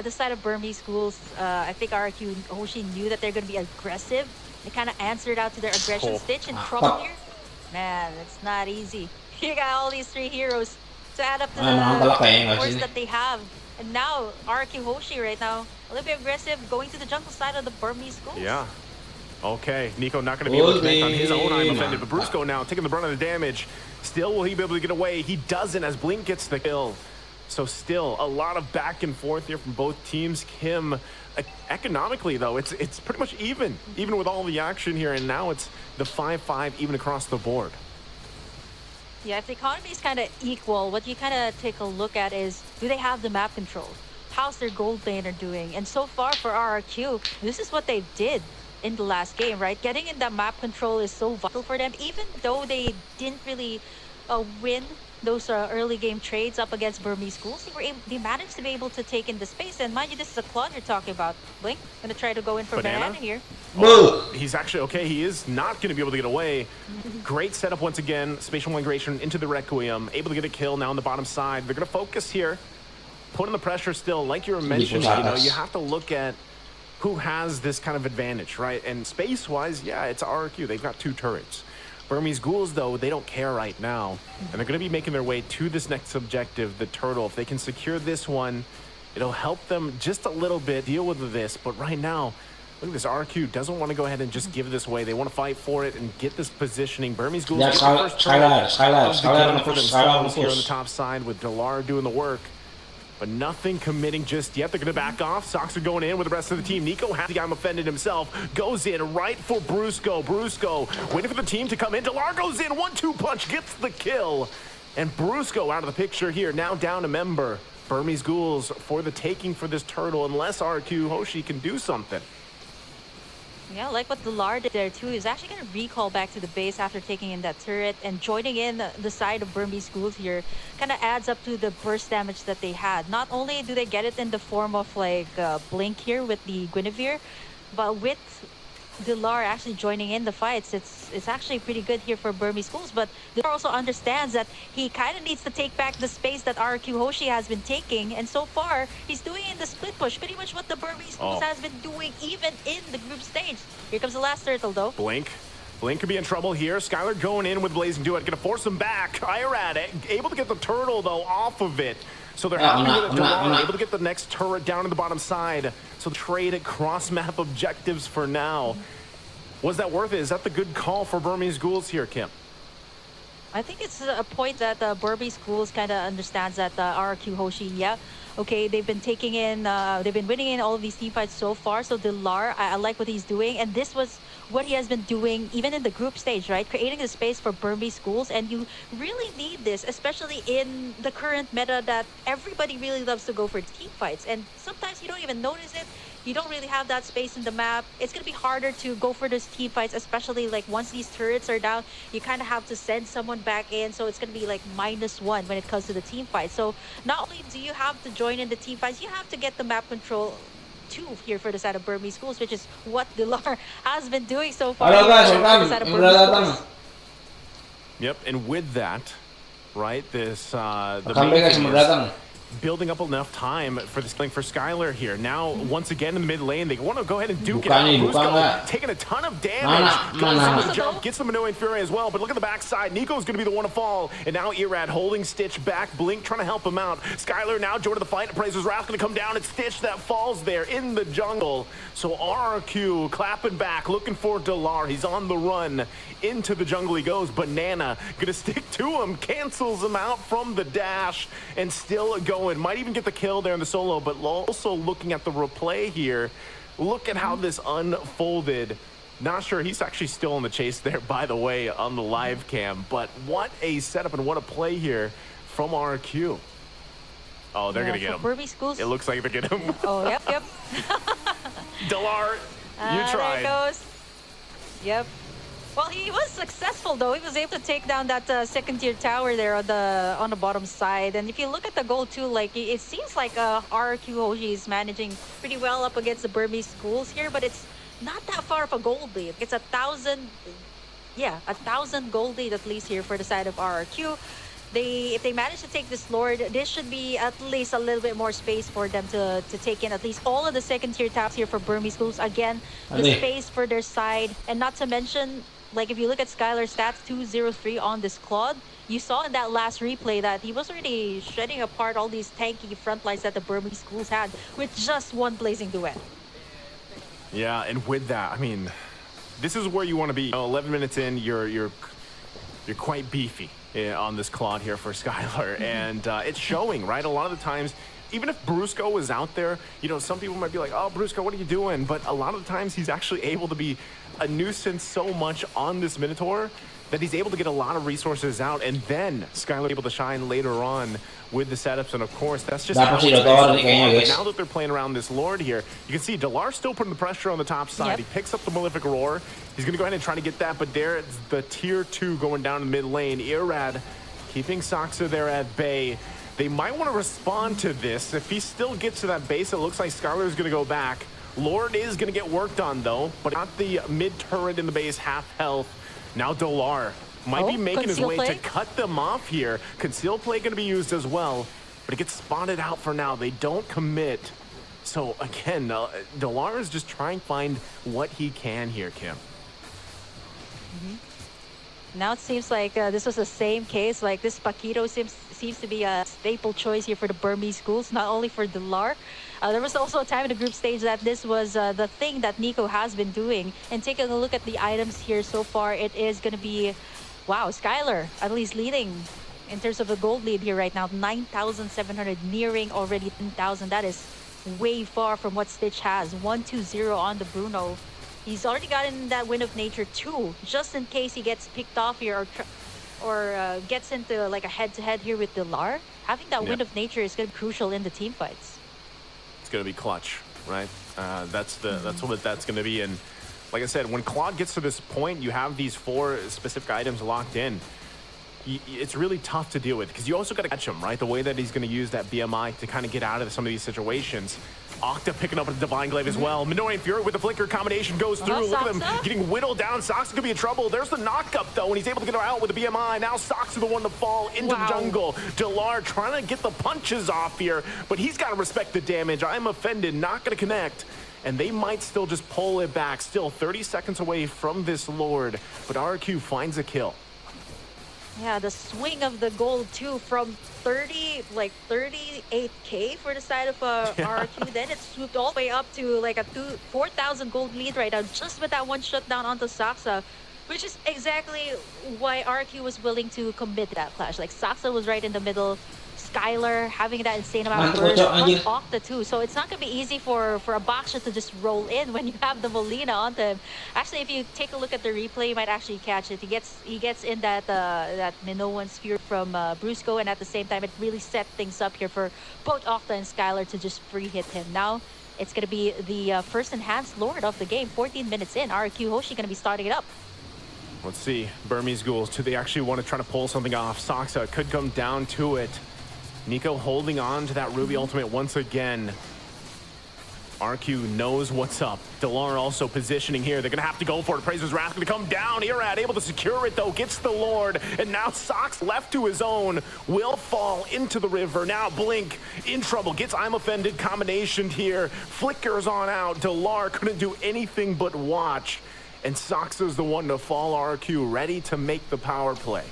[SPEAKER 2] the side of Burmese Schools, I think RQ Hoshi knew that they're going to be aggressive. They kind of answered out to their aggression. Stitch in trouble here. Man, it's not easy. You got all these 3 heroes to add up to the force that they have. And now, RQ Hoshi right now, a little bit aggressive, going to the jungle side of the Burmese Schools.
[SPEAKER 1] Yeah. Okay, Nico not going to be able to connect on his own. I'm offended, but Brusco now taking the brunt of the damage. Still, will he be able to get away? He doesn't as Blink gets the kill. So still, a lot of back and forth here from both teams. Kim, economically though, it's pretty much even with all the action here. And now it's the 5-5 even across the board.
[SPEAKER 2] Yeah, if the economy is kind of equal, what you kind of take a look at is, do they have the map control? How's their gold laner doing? And so far for RRQ, this is what they did in the last game, right? Getting in that map control is so vital for them, even though they didn't really win those early game trades up against Burmese Ghouls, they managed to be able to take in the space. And mind you, this is a Claude you're talking about. Blink, gonna try to go in for Banana here.
[SPEAKER 1] Oh, he's actually okay. He is not going to be able to get away. Great setup once again. Spatial migration into the Requiem. Able to get a kill now on the bottom side. They're going to focus here. Putting the pressure still. Like you were mentioning, you have to look at who has this kind of advantage, right? And space-wise, yeah, it's RRQ. They've got 2 turrets. Burmese Ghouls, though, they don't care right now. And they're going to be making their way to this next objective, the turtle. If they can secure this one, it'll help them just a little bit deal with this. But right now, look at this. RQ doesn't want to go ahead and just give this away. They want to fight for it and get this positioning. Burmese Ghouls get the first turret for themselves here on the top side with Delar doing the work. But nothing committing just yet. They're going to back off. Sox are going in with the rest of the team. Nico has the guy offended himself. Goes in right for Brusco. Brusco waiting for the team to come in. Delar goes in. 1-2 punch. Gets the kill. And Brusco out of the picture here. Now down a member. Burmese Ghouls for the taking for this turtle. Unless RQ Hoshi can do something.
[SPEAKER 2] Yeah, like what Delar did there too. He's actually going to recall back to the base after taking in that turret, and joining in the side of Burmese Ghouls here kind of adds up to the burst damage that they had. Not only do they get it in the form of like Blink here with the Guinevere, but with Delar actually joining in the fights, it's actually pretty good here for Burmese Ghouls. But Delar also understands that he kind of needs to take back the space that RQ Hoshi has been taking, and so far he's doing in the split push pretty much what the Burmese Ghouls has been doing even in the group stage. Here comes the last turtle though.
[SPEAKER 1] Blink could be in trouble here. Skylar going in with Blazing Duet, gonna force him back. Irad able to get the turtle though off of it. So they're happy with Delar, able to get the next turret down in the bottom side. So trade at cross-map objectives for now. Was that worth it? Is that the good call for Burmese Ghouls here, Kim?
[SPEAKER 2] I think it's a point that Burmese Ghouls kind of understands that RQ Hoshi, yeah, okay, they've been taking in, they've been winning in all of these team fights so far. So Delar, I like what he's doing, and this was what he has been doing even in the group stage, right? Creating a space for Burmese Ghouls, and you really need this, especially in the current meta that everybody really loves to go for team fights, and sometimes you don't even notice it. You don't really have that space in the map. It's going to be harder to go for those team fights, especially like once these turrets are down, you kind of have to send someone back in. So it's going to be like -1 when it comes to the team fight. So not only do you have to join in the team fights, you have to get the map control too here for the side of Burmese Ghouls, which is what Delar has been doing so far.
[SPEAKER 1] Yep, and with that, right, this the building up enough time for this killing for Skylar here. Now, once again in the mid lane, they want to go ahead and duke it out. Brusco taking a ton of damage. Goes into the jump, gets some annoying fury as well, but look at the backside. Nico's going to be the one to fall, and now Irad holding Stitch back. Blink trying to help him out. Skylar now joining the fight. Appraiser's Wrath going to come down. It's Stitch that falls there in the jungle. So RRQ clapping back, looking for Delar. He's on the run. Into the jungle he goes. Banana going to stick to him, cancels him out from the dash, and still going. Might even get the kill there in the solo, but also looking at the replay here, look at how this unfolded. Not sure he's actually still in the chase there, by the way, on the live cam, but what a setup and what a play here from RQ. Oh, they're gonna get him.
[SPEAKER 2] Burmese Ghouls.
[SPEAKER 1] It looks like they're getting him.
[SPEAKER 2] Oh, yep.
[SPEAKER 1] Delar, you tried.
[SPEAKER 2] There it goes. Yep. Well, he was successful though. He was able to take down that second tier tower there on the bottom side. And if you look at the goal too, like it seems like RQ Hoshi is managing pretty well up against the Burmese Ghouls here, but it's not that far of a gold lead. It's 1,000 gold lead at least here for the side of RRQ. If they manage to take this Lord, this should be at least a little bit more space for them to take in at least all of the second tier taps here for Burmese Ghouls. Again, the space for their side, and not to mention, like if you look at Skylar's stats, 203 on this Claude, you saw in that last replay that he was already shredding apart all these tanky front lines that the Burmese Ghouls had with just one Blazing Duet.
[SPEAKER 1] Yeah, and with that, I mean, this is where you want to be. 11 minutes in, you're quite beefy on this Claude here for Skylar, and it's showing, right? A lot of the times, even if Brusco was out there, you know, some people might be like, oh, Brusco, what are you doing? But a lot of the times he's actually able to be a nuisance so much on this Minotaur that he's able to get a lot of resources out, and then Skylar able to shine later on with the setups, and of course, that's just how it's now that they're playing around this Lord here. You can see Delar still putting the pressure on the top side. Yep. He picks up the Malefic Roar. He's going to go ahead and try to get that, but there's the tier 2 going down in mid lane. Irad keeping Saksa there at bay. They might want to respond to this. If he still gets to that base, it looks like Skylar's going to go back. Lord is going to get worked on, though, but not the mid-turret in the base, half health. Now Dolar might be making his way to cut them off here. Conceal play going to be used as well, but it gets spotted out for now. They don't commit. So, again, Dolar is just trying to find what he can here, Kim.
[SPEAKER 2] Now it seems like this was the same case. Like this Paquito seems to be a staple choice here for the Burmese schools, not only for Delar. There was also a time in the group stage that this was the thing that Nico has been doing. And taking a look at the items here so far, it is going to be, wow, Skylar at least leading in terms of the gold lead here right now. 9,700, nearing already 10,000. That is way far from what Stitch has. 1-2-0 on the Bruno. He's already gotten that Wind of Nature too, just in case he gets picked off here or gets into like a head-to-head here with Delar. Having that Wind of Nature is going to be crucial in the team fights.
[SPEAKER 1] It's going to be clutch, right? That's what that's going to be. And like I said, when Claude gets to this point, you have these 4 specific items locked in. It's really tough to deal with because you also got to catch him, right? The way that he's going to use that BMI to kind of get out of some of these situations. Octa picking up a Divine Glaive as well. Minoan Fury with the flicker combination goes through. Look at them getting whittled down. Saksa could be in trouble. There's the knockup though, and he's able to get her out with the BMI. Now Saksa the one to fall into the jungle. Delar trying to get the punches off here, but he's got to respect the damage. I'm offended, not going to connect. And they might still just pull it back. Still 30 seconds away from this Lord, but RQ finds a kill.
[SPEAKER 2] Yeah, the swing of the gold too from 38k for the side of RQ. Then it swooped all the way up to like a 4,000 gold lead right now, just with that one shutdown onto Saksa, which is exactly why RQ was willing to commit that clash. Like Saksa was right in the middle. Skylar having that insane amount of burst, plus Octa too. So it's not going to be easy for a boxer to just roll in when you have the Molina onto him. Actually, if you take a look at the replay, you might actually catch it. He gets in that Minoan sphere from Brusco, and at the same time, it really set things up here for both Octa and Skylar to just free hit him. Now, it's going to be the first enhanced Lord of the game. 14 minutes in, RQ Hoshi going to be starting it up.
[SPEAKER 1] Let's see, Burmese Ghouls, do they actually want to try to pull something off? Saksa could come down to it. Nico holding on to that Ruby Ultimate once again. RQ knows what's up. Delar also positioning here. They're going to have to go for it. Praser's Wrath going to come down. Irad able to secure it, though. Gets the Lord. And now Sox left to his own. Will fall into the river. Now Blink in trouble. Gets I'm Offended combination here. Flickers on out. Delar couldn't do anything but watch. And Sox is the one to fall. RQ ready to make the power play.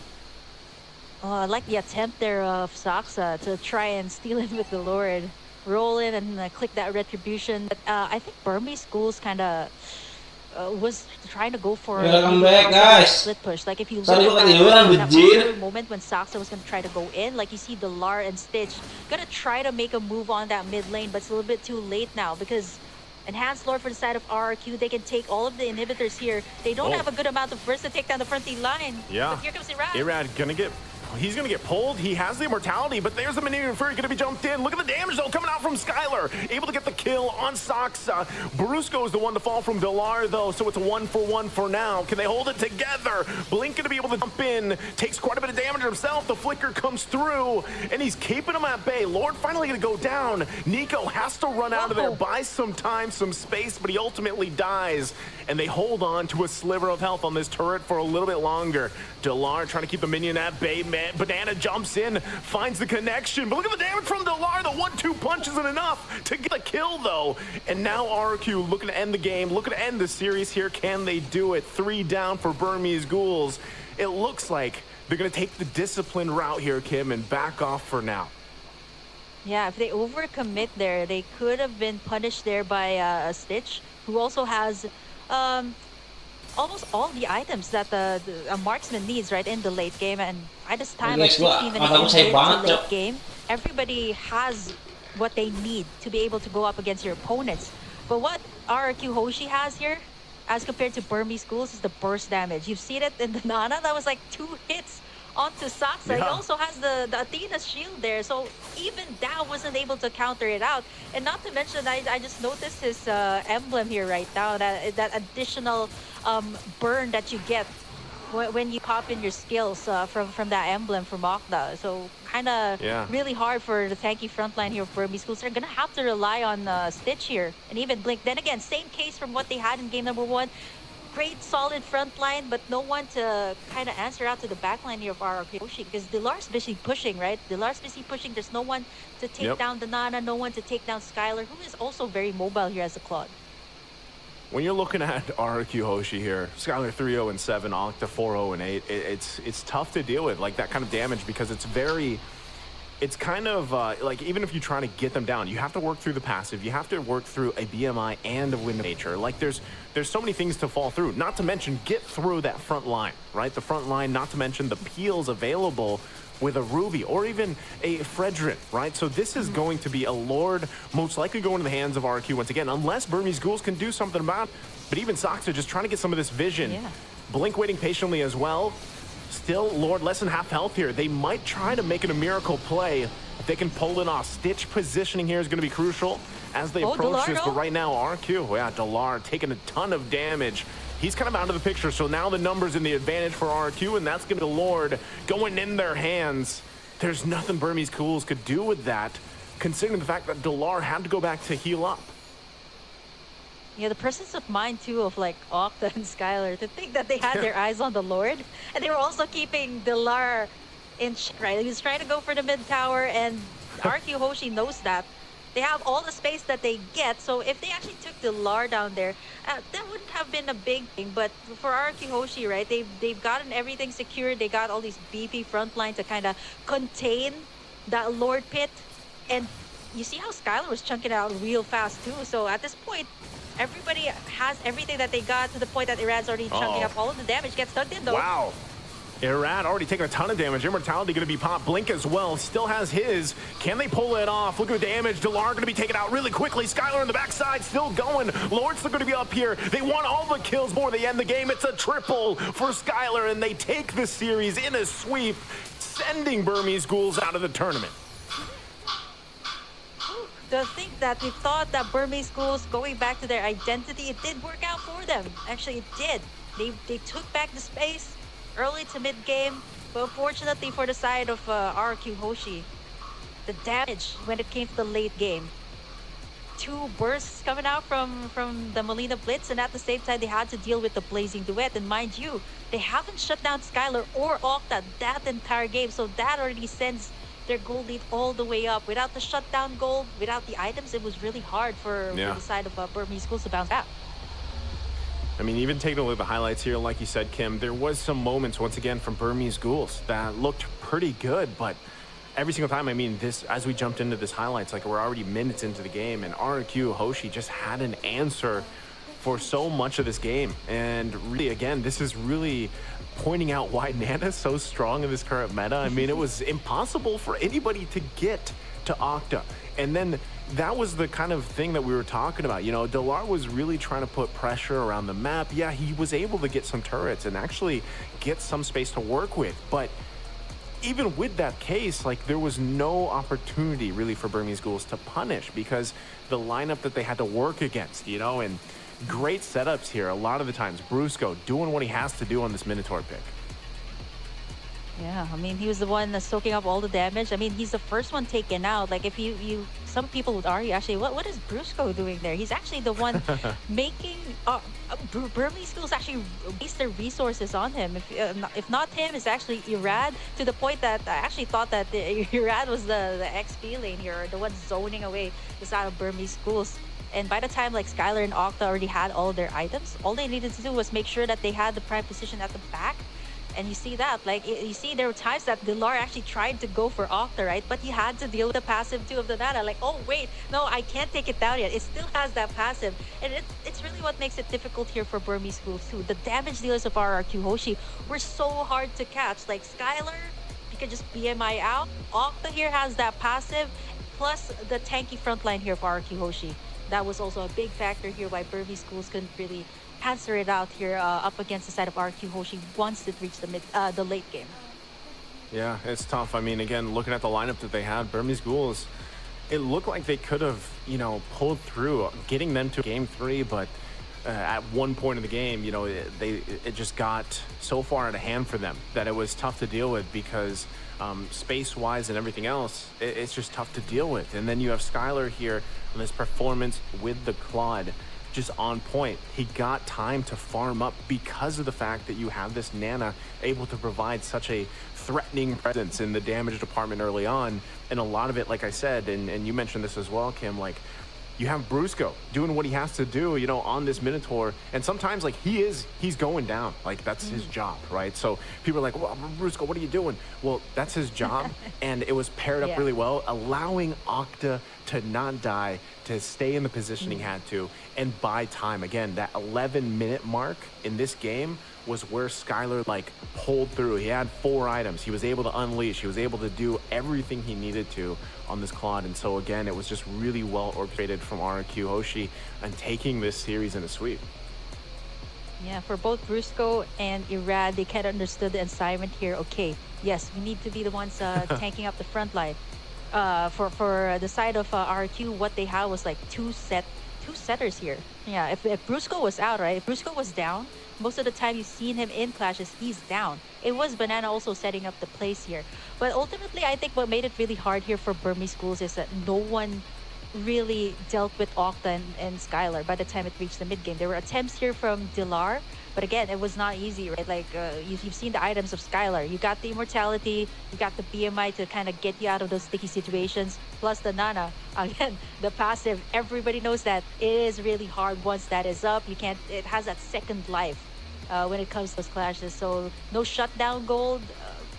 [SPEAKER 2] I like the attempt there of Saksa to try and steal it with the Lord. Roll in and click that retribution. But I think Burmese Ghouls kind of was trying to go for a split push. Like if you look at that moment when Saksa was going to try to go in, like you see Delar and Stitch going to try to make a move on that mid lane, but it's a little bit too late now because Enhanced Lord for the side of RRQ, they can take all of the inhibitors here. They don't have a good amount of burst to take down the front line.
[SPEAKER 1] Yeah.
[SPEAKER 2] But here comes Irad.
[SPEAKER 1] Irad gonna get... He's going to get pulled. He has the immortality, but there's the Minion Fury going to be jumped in. Look at the damage, though, coming out from Skylar. Able to get the kill on Saksa. Brusco is the one to fall from Delar, though, so it's a 1-for-1 for now. Can they hold it together? Blink going to be able to jump in. Takes quite a bit of damage himself. The flicker comes through, and he's keeping him at bay. Lord finally going to go down. Nico has to run out of there, buy some time, some space, but he ultimately dies. And they hold on to a sliver of health on this turret for a little bit longer. Delar trying to keep the minion at bay. Banana jumps in, finds the connection, but look at the damage from Delar. The 1-2 punch isn't enough to get the kill, though. And now RQ looking to end the game, looking to end the series here. Can they do it? 3 down for Burmese Ghouls. It looks like they're going to take the disciplined route here, Kim, and back off for now.
[SPEAKER 2] Yeah, if they overcommit there, they could have been punished there by a Stitch, who also has almost all the items that a marksman needs, right, in the late game. And by this time, like 15 minutes into the late game, everybody has what they need to be able to go up against your opponents. But what RRQ Hoshi has here, as compared to Burmese Ghouls, is the burst damage. You've seen it in the Nana. That was like 2 hits onto Saksa. Yeah. He also has the Athena's shield there, so even that wasn't able to counter it out. And not to mention, I just noticed his emblem here right now, that additional burn that you get when you pop in your skills from that emblem from Okta. So kind of really hard for the tanky frontline here of Burmese Schools. They're gonna have to rely on Stitch here and even Blink. Then again, same case from what they had in game number 1. Great solid front line, but no one to kind of answer out to the back line here of Yoshi, because Dilar's busy pushing, right? Dilar's busy pushing. There's no one to take down the Nana, no one to take down Skylar, who is also very mobile here as a Claude.
[SPEAKER 1] When you're looking at RQ Hoshi here, Skylar 3-0 and 7, Octa 4-0 and 8, it's tough to deal with, like that kind of damage, because it's kind of like, even if you try to get them down, you have to work through the passive, you have to work through a BMI and a wind of nature. Like there's so many things to fall through, not to mention get through that front line, right? The front line, not to mention the peels available with a Ruby or even a Fredrin, right? So this is going to be a Lord, most likely going to the hands of RQ once again, unless Burmese Ghouls can do something about it. But even Soxa just trying to get some of this vision. Blink waiting patiently as well. Still, Lord, less than half health here. They might try to make it a miracle play if they can pull it off. Stitch positioning here is going to be crucial as they approach this. But right now, RQ, Delar taking a ton of damage. He's kind of out of the picture, so now the numbers in the advantage for RQ, and that's going to be Lord going in their hands. There's nothing Burmese Ghouls could do with that, considering the fact that Delar had to go back to heal up.
[SPEAKER 2] Yeah, the presence of mind too of like Octa and Skylar, to think that they had their eyes on the Lord, and they were also keeping Delar in check, right? He was trying to go for the mid tower, and RQ Hoshi knows that. They have all the space that they get, so if they actually took Delar down there, that wouldn't have been a big thing. But for RQ Hoshi, right, they've gotten everything secured. They got all these BP front line to kind of contain that Lord pit, and you see how Skylar was chunking out real fast too. So at this point, everybody has everything that they got, to the point that Iran's already chunking up all of the damage. Gets tugged in though.
[SPEAKER 1] Wow. Iran already taking a ton of damage. Immortality going to be popped. Blink as well. Still has his. Can they pull it off? Look at the damage. Delar going to be taken out really quickly. Skylar on the backside still going. Lord's still going to be up here. They want all the kills before they end the game. It's a triple for Skylar, and they take the series in a sweep, sending Burmese Ghouls out of the tournament.
[SPEAKER 2] To think that we thought that Burmese Ghouls going back to their identity, it did work out for them. Actually, it did. They took back the space early to mid game, but unfortunately for the side of RQ Hoshi, the damage when it came to the late game. 2 bursts coming out from the Molina Blitz, and at the same time they had to deal with the Blazing Duet. And mind you, they haven't shut down Skylar or Octa that entire game, so that already sends their gold lead all the way up. Without the shutdown gold, without the items, it was really hard for the side of Burmese Ghouls to bounce back.
[SPEAKER 1] I mean, even taking a look at the highlights here, like you said, Kim, there was some moments, once again, from Burmese Ghouls that looked pretty good, but every single time, I mean, this, as we jumped into this highlights, like we're already minutes into the game, and RQ Hoshi just had an answer for so much of this game. And really, again, this is really pointing out why Nana's so strong in this current meta. I mean, it was impossible for anybody to get to Octa. And then that was the kind of thing that we were talking about. You know, Delar was really trying to put pressure around the map. Yeah, he was able to get some turrets and actually get some space to work with. But even with that case, like, there was no opportunity really for Burmese Ghouls to punish, because the lineup that they had to work against, you know, and great setups here. A lot of the times, Brusco doing what he has to do on this Minotaur pick.
[SPEAKER 2] Yeah, I mean, he was the one that's soaking up all the damage. I mean, he's the first one taken out. Like, if some people would argue, actually, what is Brusco doing there? He's actually the one making Burmese Ghouls actually waste their resources on him. If not him, it's actually Irad, to the point that I actually thought that Irad was the XP lane here, the one zoning away the side of Burmese Ghouls. And by the time like Skylar and Octa already had all their items, all they needed to do was make sure that they had the prime position at the back. And you see that, like, you see there were times that Delar actually tried to go for Octa, right? But he had to deal with the passive too of the Nana. Like, oh wait, no, I can't take it down yet. It still has that passive. And it's really what makes it difficult here for Burmese Ghouls too. The damage dealers of RRQ Hoshi were so hard to catch. Like Skylar, you could just BMI out. Octa here has that passive, plus the tanky front line here for RRQ Hoshi. That was also a big factor here why Burmese Ghouls couldn't really answer it out here up against the side of RQ Hoshi once it reached the late game.
[SPEAKER 1] Yeah, it's tough. I mean, again, looking at the lineup that they had, Burmese Ghouls, it looked like they could have, you know, pulled through, getting them to game 3, but at one point in the game, you know, it just got so far out of hand for them that it was tough to deal with because space-wise and everything else, it's just tough to deal with. And then you have Skylar here on this performance with the Claude, just on point. He got time to farm up because of the fact that you have this Nana able to provide such a threatening presence in the damage department early on. And a lot of it, like I said, and you mentioned this as well, Kim, like, you have Brusco doing what he has to do, you know, on this Minotaur. And sometimes, like, he's going down. Like, that's his job, right? So people are like, well, Brusco, what are you doing? Well, that's his job. And it was paired up really well, allowing Octa to not die, to stay in the position he had to, and buy time. Again, that 11-minute mark in this game was where Skylar, like, pulled through. He had 4 items. He was able to unleash. He was able to do everything he needed to on this Claude. And so, again, it was just really well orchestrated from RQ Hoshi and taking this series in a sweep.
[SPEAKER 2] Yeah, for both Brusco and Irad, they kind of understood the assignment here. Okay, yes, we need to be the ones tanking up the front line. For the side of RQ, what they had was like two setters here. Yeah, if Brusco was out, right? If Brusco was down, most of the time you've seen him in clashes, he's down. It was Banana also setting up the place here. But ultimately, I think what made it really hard here for Burmese Ghouls is that no one really dealt with Octa and Skylar by the time it reached the mid game. There were attempts here from Dilar, but again, it was not easy, right? Like, you've seen the items of Skylar. You got the immortality, you got the BMI to kind of get you out of those sticky situations, plus the Nana. Again, the passive, everybody knows that it is really hard once that is up. You can't, it has that second life when it comes to those clashes. So no shutdown gold,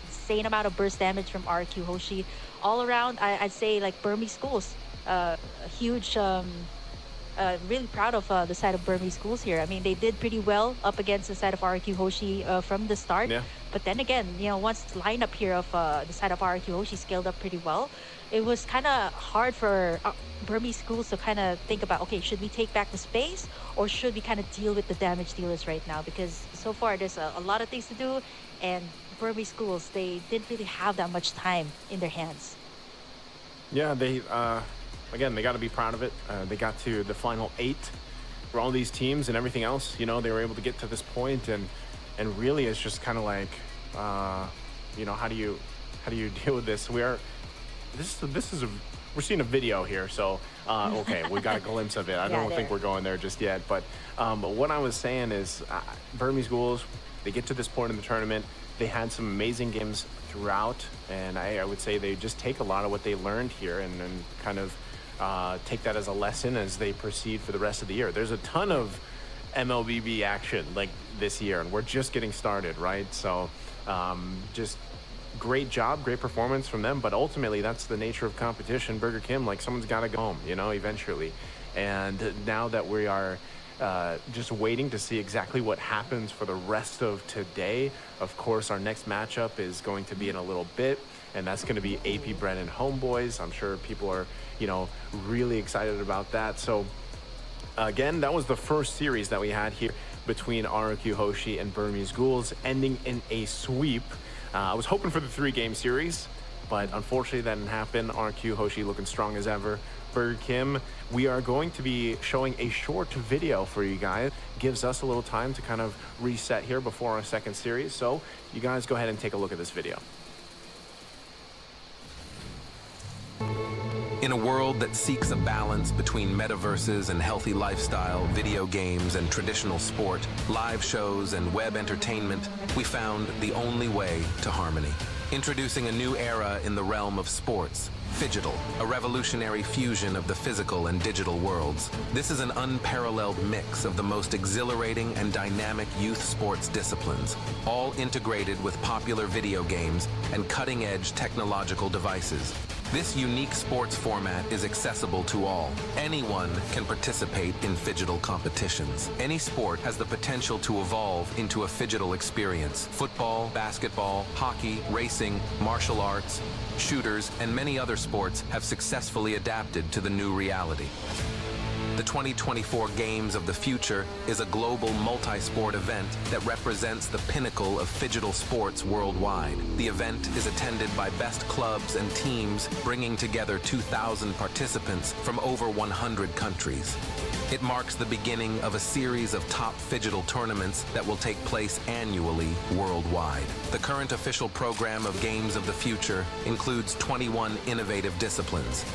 [SPEAKER 2] insane amount of burst damage from RQ Hoshi. All around, I'd say like Burmese Ghouls, a huge really proud of the side of Burmese Ghouls here. I mean, they did pretty well up against the side of RQ Hoshi from the start. Yeah. But then again, you know, once the lineup here of the side of RQ Hoshi scaled up pretty well, it was kind of hard for Burmese Ghouls to kind of think about, okay, should we take back the space or should we kind of deal with the damage dealers right now? Because so far there's a lot of things to do, and Burmese Ghouls, they didn't really have that much time in their hands.
[SPEAKER 1] Yeah, they again, they got to be proud of it. They got to the final 8 for all these teams and everything else. You know, they were able to get to this point, and really, it's just kind of like, you know, how do you deal with this? We're seeing a video here, so okay, we got a glimpse of it. I don't think we're going there just yet, but what I was saying is, Burmese Ghouls, they get to this point in the tournament. They had some amazing games throughout, and I would say they just take a lot of what they learned here and kind of take that as a lesson as they proceed for the rest of the year. There's a ton of MLBB action like this year, and we're just getting started, right? So just great job, great performance from them, but ultimately that's the nature of competition. Burger Kim, like, someone's got to go home, you know, eventually. And now that we are just waiting to see exactly what happens for the rest of today, of course, our next matchup is going to be in a little bit, and that's going to be AP Brennan Homeboys. I'm sure people are, you know, really excited about that. So again, that was the first series that we had here between RQ Hoshi and Burmese Ghouls, ending in a sweep. I was hoping for the 3-game series, but unfortunately that didn't happen. RQ Hoshi looking strong as ever. Burger Kim, we are going to be showing a short video for you guys. Gives us a little time to kind of reset here before our second series. So you guys go ahead and take a look at this video.
[SPEAKER 3] In a world that seeks a balance between metaverses and healthy lifestyle, video games and traditional sport, live shows and web entertainment, we found the only way to harmony. Introducing a new era in the realm of sports, Phygital, a revolutionary fusion of the physical and digital worlds. This is an unparalleled mix of the most exhilarating and dynamic youth sports disciplines, all integrated with popular video games and cutting-edge technological devices. This unique sports format is accessible to all. Anyone can participate in Phygital competitions. Any sport has the potential to evolve into a Phygital experience. Football, basketball, hockey, racing, martial arts, shooters, and many other sports have successfully adapted to the new reality. The 2024 Games of the Future is a global multi-sport event that represents the pinnacle of phygital sports worldwide. The event is attended by best clubs and teams, bringing together 2,000 participants from over 100 countries. It marks the beginning of a series of top phygital tournaments that will take place annually worldwide. The current official program of Games of the Future includes 21 innovative disciplines.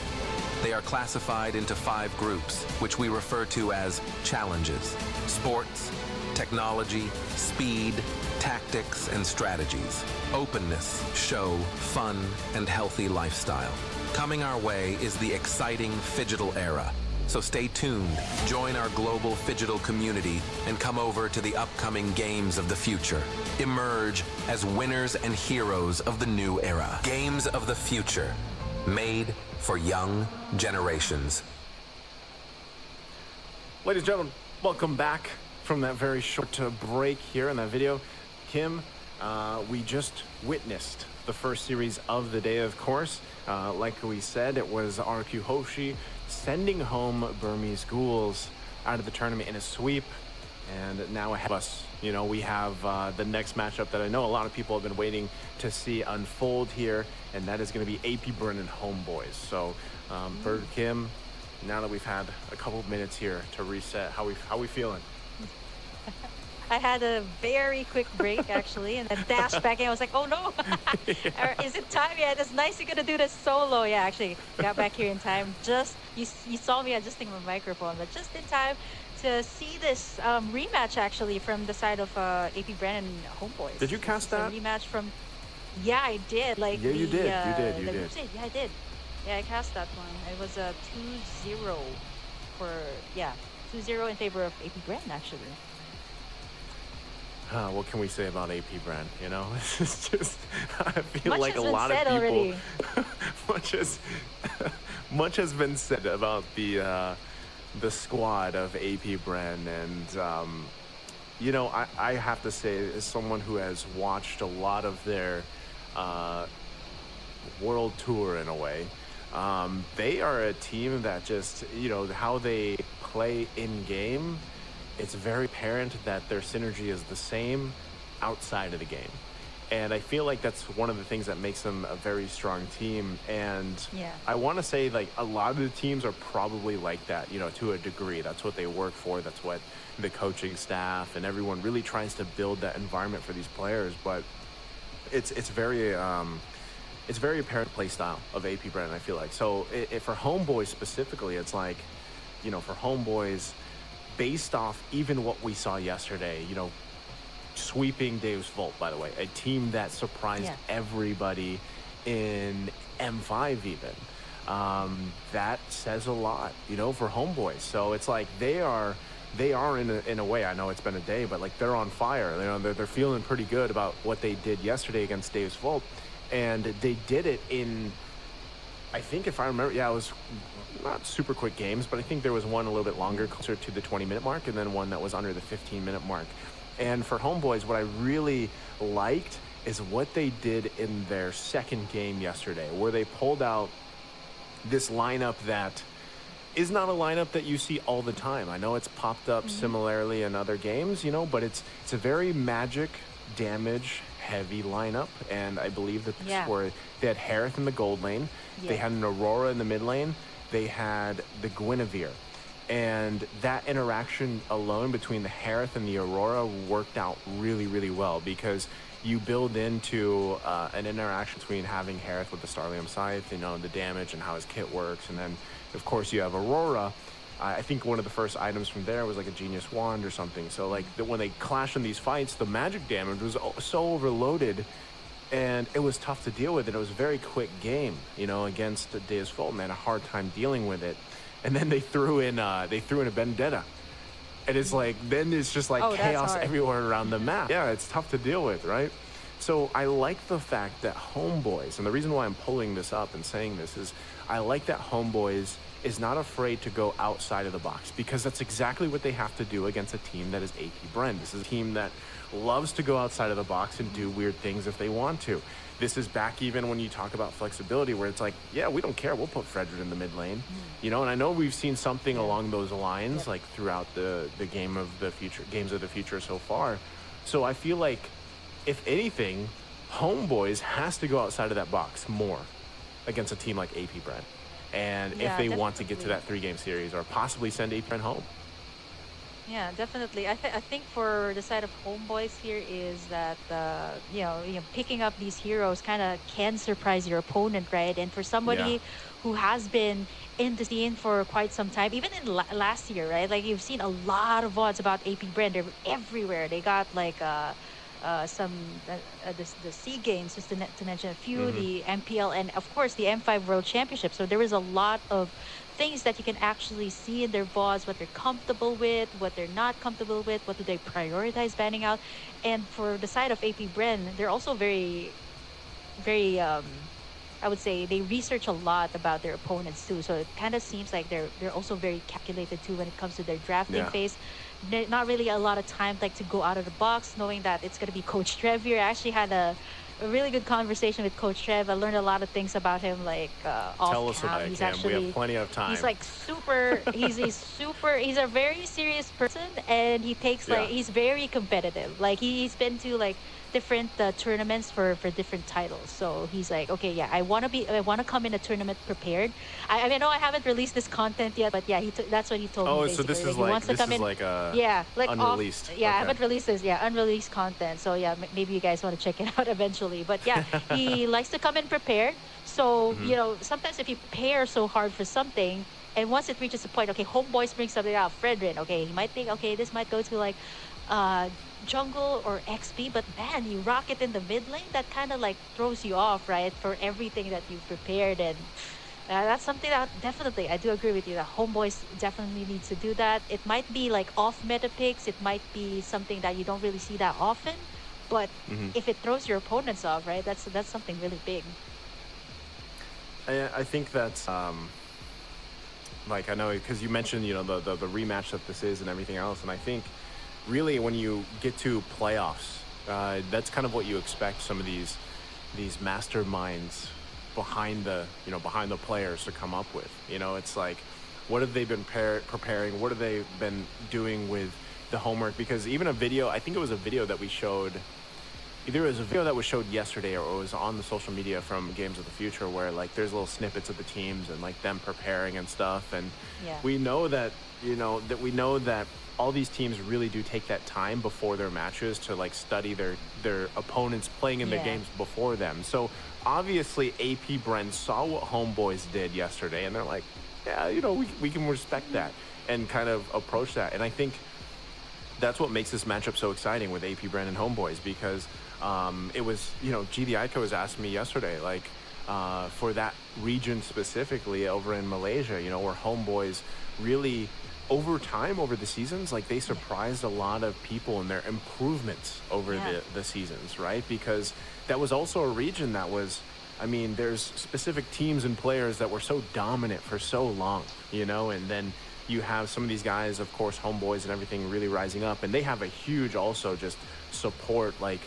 [SPEAKER 3] They are classified into 5 groups, which we refer to as challenges: sports, technology, speed, tactics, and strategies, openness, show, fun, and healthy lifestyle. Coming our way is the exciting phygital era. So stay tuned, join our global phygital community, and come over to the upcoming Games of the Future. Emerge as winners and heroes of the new era. Games of the Future, made for young generations.
[SPEAKER 1] Ladies and gentlemen, welcome back from that very short break here in that video. Kim, we just witnessed the first series of the day, of course. Like we said, it was RQ Hoshi sending home Burmese Ghouls out of the tournament in a sweep. And now ahead of us, you know, we have the next matchup that I know a lot of people have been waiting to see unfold here, and that is going to be AP Brennan Homeboys. So, Bird Kim, now that we've had a couple of minutes here to reset, how we feeling?
[SPEAKER 2] I had a very quick break actually, and then dashed back in. I was like, oh no, is it time yet? It's nice you're gonna do this solo. Yeah, actually got back here in time. Just you saw me adjusting my microphone, but just in time to see this rematch actually from the side of AP Brennan Homeboys.
[SPEAKER 1] Did you cast that?
[SPEAKER 2] Rematch from? Yeah, I did. Like
[SPEAKER 1] yeah, you did. You did.
[SPEAKER 2] Yeah, I did. Yeah, I cast that one. It was a 2-0 for 2-0 in favor of AP Brennan actually.
[SPEAKER 1] What can we say about AP Brand? You know, it's just, I feel
[SPEAKER 2] much
[SPEAKER 1] like a lot of people,
[SPEAKER 2] already.
[SPEAKER 1] much has been said about the squad of AP Brand, and you know, I have to say, as someone who has watched a lot of their world tour in a way, they are a team that just, you know, how they play in game. It's very apparent that their synergy is the same outside of the game. And I feel like that's one of the things that makes them a very strong team. And I want to say, like, a lot of the teams are probably like that, you know, to a degree. That's what they work for. That's what the coaching staff and everyone really tries to build that environment for these players. But it's very apparent play style of AP Brennan, I feel like. So for Homeboys specifically, it's like, you know, for Homeboys, based off even what we saw yesterday, you know, sweeping Deus Volt, by the way, a team that surprised everybody in M5 even. That says a lot, you know, for Homeboys. So it's like they are in a way, I know it's been a day, but like they're on fire. You know, they're feeling pretty good about what they did yesterday against Deus Volt, and they did it in, I think if I remember, it was not super quick games, but I think there was one a little bit longer, closer to the 20-minute mark, and then one that was under the 15-minute mark. And for Homeboys, what I really liked is what they did in their second game yesterday, where they pulled out this lineup that is not a lineup that you see all the time. I know it's popped up similarly in other games, you know, but it's a very magic damage heavy lineup, and I believe that this were, they had Harith in the gold lane, they had an Aurora in the mid lane, they had the Guinevere, and that interaction alone between the Harith and the Aurora worked out really, really well, because you build into an interaction between having Harith with the Starlium Scythe, you know, the damage and how his kit works, and then of course you have Aurora. I think one of the first items from there was like a Genius Wand or something. So like when they clashed in these fights, the magic damage was so overloaded, and it was tough to deal with. And it was a very quick game, you know, against Deus Volt, and they had a hard time dealing with it. And then they threw in a Vendetta, and it's like, then it's just like chaos everywhere around the map. Yeah, it's tough to deal with, right? So I like the fact that Homeboys, and the reason why I'm pulling this up and saying this is I like that Homeboys is not afraid to go outside of the box, because that's exactly what they have to do against a team that is AP Bren. This is a team that loves to go outside of the box and do weird things if they want to. This is back even when you talk about flexibility, where it's like, yeah, we don't care. We'll put Frederick in the mid lane, you know. And I know we've seen something along those lines, like throughout the games of the future so far. So I feel like, if anything, Homeboys has to go outside of that box more against a team like AP Brand, and if they want to get to that 3-game series or possibly send AP Brand home.
[SPEAKER 2] Yeah, definitely. I think for the side of Homeboys here is that you know, picking up these heroes kind of can surprise your opponent, right? And for somebody who has been in the scene for quite some time, even in last year, right? Like, you've seen a lot of VODs about AP Brand. They're everywhere. They got like some the SEA Games, just to mention a few, the MPL, and of course the M5 World Championship. So there is a lot of things that you can actually see in their VODs, what they're comfortable with, what they're not comfortable with, what do they prioritize banning out. And for the side of AP Bren, they're also very, very, I would say they research a lot about their opponents too. So it kind of seems like they're also very calculated too when it comes to their drafting phase. Not really a lot of time like to go out of the box, knowing that it's going to be Coach Trev here. I actually had a really good conversation with Coach Trev. I learned a lot of things about him, like off
[SPEAKER 1] Tell us
[SPEAKER 2] cam.
[SPEAKER 1] about
[SPEAKER 2] He's
[SPEAKER 1] it, Cam.
[SPEAKER 2] actually,
[SPEAKER 1] we have plenty of time.
[SPEAKER 2] He's like super. he's a very serious person, and he takes like he's very competitive. Like he's been to like different tournaments for different titles. So he's like, okay, yeah, I want to come in a tournament prepared. I mean, no, I haven't released this content yet, but yeah, that's what he told me.
[SPEAKER 1] Oh,
[SPEAKER 2] basically.
[SPEAKER 1] so this is
[SPEAKER 2] he wants to come in,
[SPEAKER 1] like a
[SPEAKER 2] like
[SPEAKER 1] unreleased.
[SPEAKER 2] I haven't released this. Yeah, unreleased content. So yeah, maybe you guys want to check it out eventually. But yeah, he likes to come in prepared. So you know, sometimes if you prepare so hard for something, and once it reaches a point, okay, Homeboys brings something out, Fredrin, okay, he might think, okay, this might go to like jungle or XP, but man, you rock it in the mid lane, that kind of like throws you off, right, for everything that you've prepared. And that's something that definitely, I do agree with you, that Homeboys definitely needs to do that. It might be like off meta picks, it might be something that you don't really see that often, but if it throws your opponents off, right, that's something really big.
[SPEAKER 1] I think that's like, I know because you mentioned, you know, the rematch that this is and everything else, and I think really when you get to playoffs, that's kind of what you expect some of these masterminds behind the players to come up with. You know, it's like, what have they been preparing? What have they been doing with the homework? Because even a video, I think it was a video that we showed, either it was a video that was showed yesterday or it was on the social media from Games of the Future, where like there's little snippets of the teams and like them preparing and stuff. And we know that, you know, that all these teams really do take that time before their matches to like study their opponents playing in their games before them. So obviously AP Bren saw what Homeboys did yesterday, and they're like, yeah, you know, we can respect that and kind of approach that. And I think that's what makes this matchup so exciting with AP Bren and Homeboys, because it was, you know, GD Ico was asking me yesterday, like, for that region specifically over in Malaysia, you know, where Homeboys really, over time, over the seasons, like they surprised a lot of people in their improvements over the seasons, right? Because that was also a region that was, I mean, there's specific teams and players that were so dominant for so long, you know, and then you have some of these guys, of course, Homeboys and everything, really rising up, and they have a huge also just support, like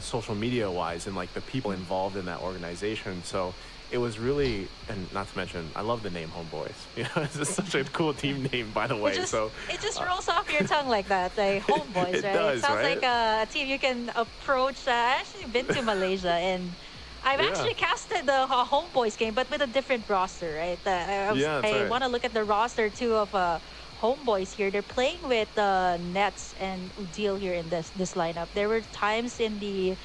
[SPEAKER 1] social media wise, and like the people involved in that organization. So it was really, and not to mention, I love the name Homeboys. You know, it's just such a cool team name, by the way.
[SPEAKER 2] It just rolls off your tongue like that, like Homeboys,
[SPEAKER 1] it
[SPEAKER 2] right?
[SPEAKER 1] Does,
[SPEAKER 2] it sounds
[SPEAKER 1] right?
[SPEAKER 2] like a team you can approach. I've actually been to Malaysia, and I've actually casted the Homeboys game, but with a different roster, right? I want to look at the roster too of Homeboys here. They're playing with Nets and Udil here in this lineup. There were times in the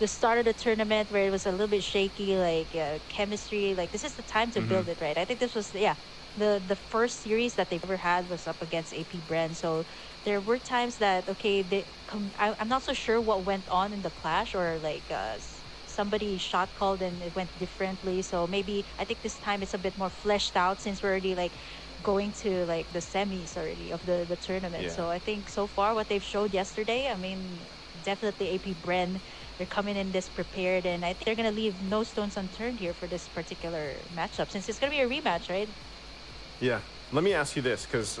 [SPEAKER 2] start of the tournament where it was a little bit shaky, like chemistry. Like, this is the time to build it, right? I think this was the first series that they've ever had was up against AP Bren. So there were times that I'm not so sure what went on in the clash, or like somebody shot called and it went differently. So maybe I think this time it's a bit more fleshed out, since we're already like going to like the semis already of the tournament. So I think so far what they've showed yesterday, I mean, definitely AP Bren, they're coming in this prepared, and I think they're going to leave no stones unturned here for this particular matchup, since it's going to be a rematch, right?
[SPEAKER 1] Yeah, Let me ask you this, because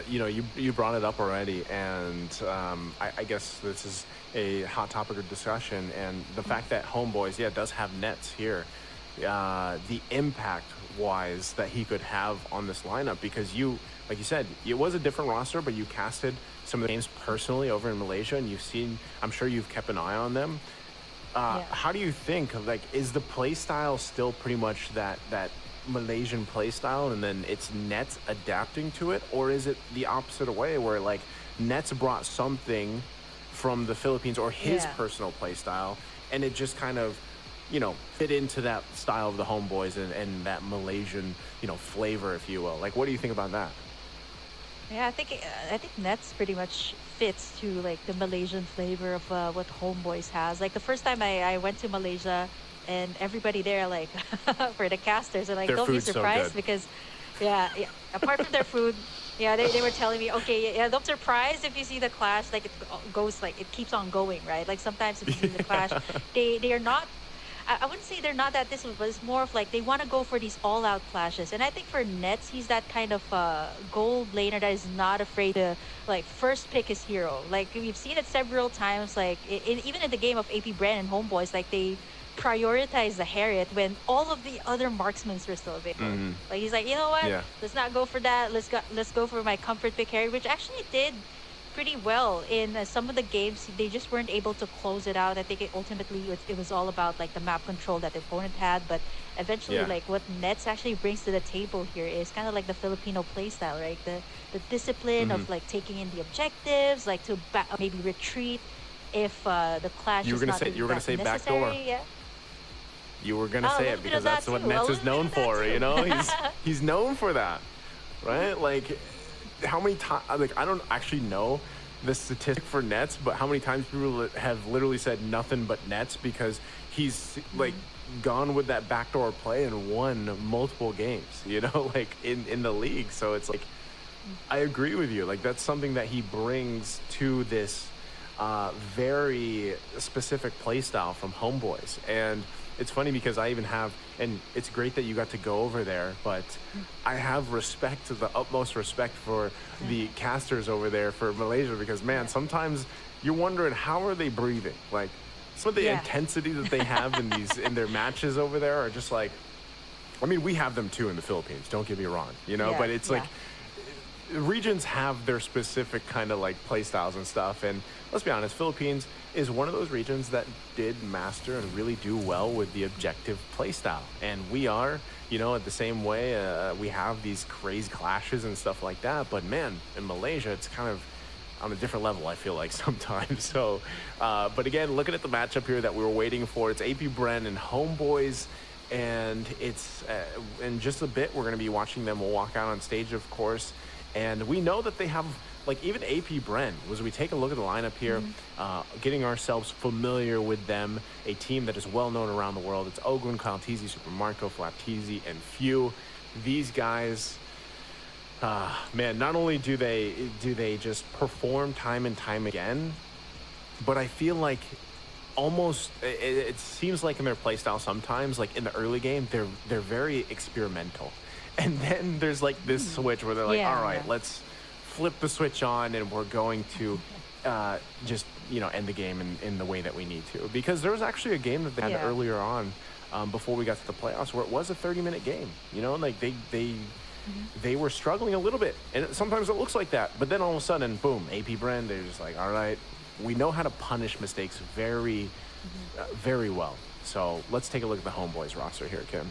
[SPEAKER 1] you brought it up already, and I guess this is a hot topic of discussion. And the fact that Homeboys, does have nets here, the impact wise that he could have on this lineup, because like you said, it was a different roster, but you casted some of the games personally over in Malaysia, and I'm sure you've kept an eye on them. How do you think, like, is the play style still pretty much that Malaysian play style, and then it's Nets adapting to it, or is it the opposite way where like Nets brought something from the Philippines or his personal play style, and it just kind of fit into that style of the Homeboys and that Malaysian flavor, if you will? Like, what do you think about that?
[SPEAKER 2] Yeah, I think Nets pretty much fits to like the Malaysian flavor of what Homeboys has. Like the first time I went to Malaysia, and everybody there, like, for the casters, are like,
[SPEAKER 1] Their
[SPEAKER 2] don't be
[SPEAKER 1] food's so
[SPEAKER 2] surprised
[SPEAKER 1] good.
[SPEAKER 2] because, apart from their food, they were telling me, okay, don't be surprised if you see the clash, like, it goes, like, it keeps on going, right? Like, sometimes if you see the clash, they are not, I wouldn't say they're not that disciplined, but it's more of like they want to go for these all-out clashes. And I think for Nets, he's that kind of gold laner that is not afraid to, like, first pick his hero. Like, we've seen it several times, like, even in the game of AP Bren and Homeboys, like, they prioritize the Harriet when all of the other marksmen were still available. Like, he's like, you know what?
[SPEAKER 1] Yeah.
[SPEAKER 2] Let's not go for that. Let's go for my comfort pick Harriet, which actually did pretty well in some of the games. They just weren't able to close it out. I think it was all about like the map control that the opponent had, but eventually like what Nets actually brings to the table here is kind of like the Filipino playstyle, right? The discipline of like taking in the objectives, like to maybe retreat if the clash
[SPEAKER 1] You were
[SPEAKER 2] is
[SPEAKER 1] gonna
[SPEAKER 2] not
[SPEAKER 1] say
[SPEAKER 2] really
[SPEAKER 1] you were gonna
[SPEAKER 2] that
[SPEAKER 1] say
[SPEAKER 2] necessary.
[SPEAKER 1] backdoor.
[SPEAKER 2] Yeah.
[SPEAKER 1] You were gonna
[SPEAKER 2] Oh, a
[SPEAKER 1] say
[SPEAKER 2] little
[SPEAKER 1] it
[SPEAKER 2] bit
[SPEAKER 1] because
[SPEAKER 2] of that
[SPEAKER 1] that's what
[SPEAKER 2] too.
[SPEAKER 1] Nets
[SPEAKER 2] A
[SPEAKER 1] is
[SPEAKER 2] little
[SPEAKER 1] known
[SPEAKER 2] bit of that
[SPEAKER 1] for.
[SPEAKER 2] too.
[SPEAKER 1] You know, he's known for that, right? Like, how many times? Like, I don't actually know the statistic for Nets, but how many times people have literally said nothing but Nets because he's like gone with that backdoor play and won multiple games. You know, like in the league. So it's like, I agree with you. Like, that's something that he brings to this very specific play style from Homeboys. And it's funny because I even have, and it's great that you got to go over there, but I have respect, to the utmost respect for the casters over there for Malaysia, because man, sometimes you're wondering how are they breathing? Like, some of the intensity that they have in their matches over there are just like, I mean, we have them too in the Philippines, don't get me wrong, but it's like regions have their specific kind of like play styles and stuff. And let's be honest, Philippines is one of those regions that did master and really do well with the objective play style. And we are, at the same way, we have these crazy clashes and stuff like that. But man, in Malaysia, it's kind of on a different level, I feel like sometimes. So, but again, looking at the matchup here that we were waiting for, it's AP Bren and Homeboys. And it's in just a bit, we're going to be watching them. We'll walk out on stage, of course. And we know that they have, like, even AP Bren, as we take a look at the lineup here, getting ourselves familiar with them, a team that is well known around the world. It's Ogun, Kaltizi, Super Marco, Flaptizi, and Few. These guys, man, not only do they just perform time and time again, but I feel like almost it seems like in their playstyle sometimes, like in the early game, they're very experimental. And then there's like this switch where they're like, all right, let's flip the switch on and we're going to just, end the game in the way that we need to. Because there was actually a game that they had earlier on before we got to the playoffs where it was a 30-minute game, and like they were struggling a little bit. And sometimes it looks like that. But then all of a sudden, boom, AP Bren, they're just like, all right, we know how to punish mistakes very, very well. So let's take a look at the Homeboys roster here, Kim.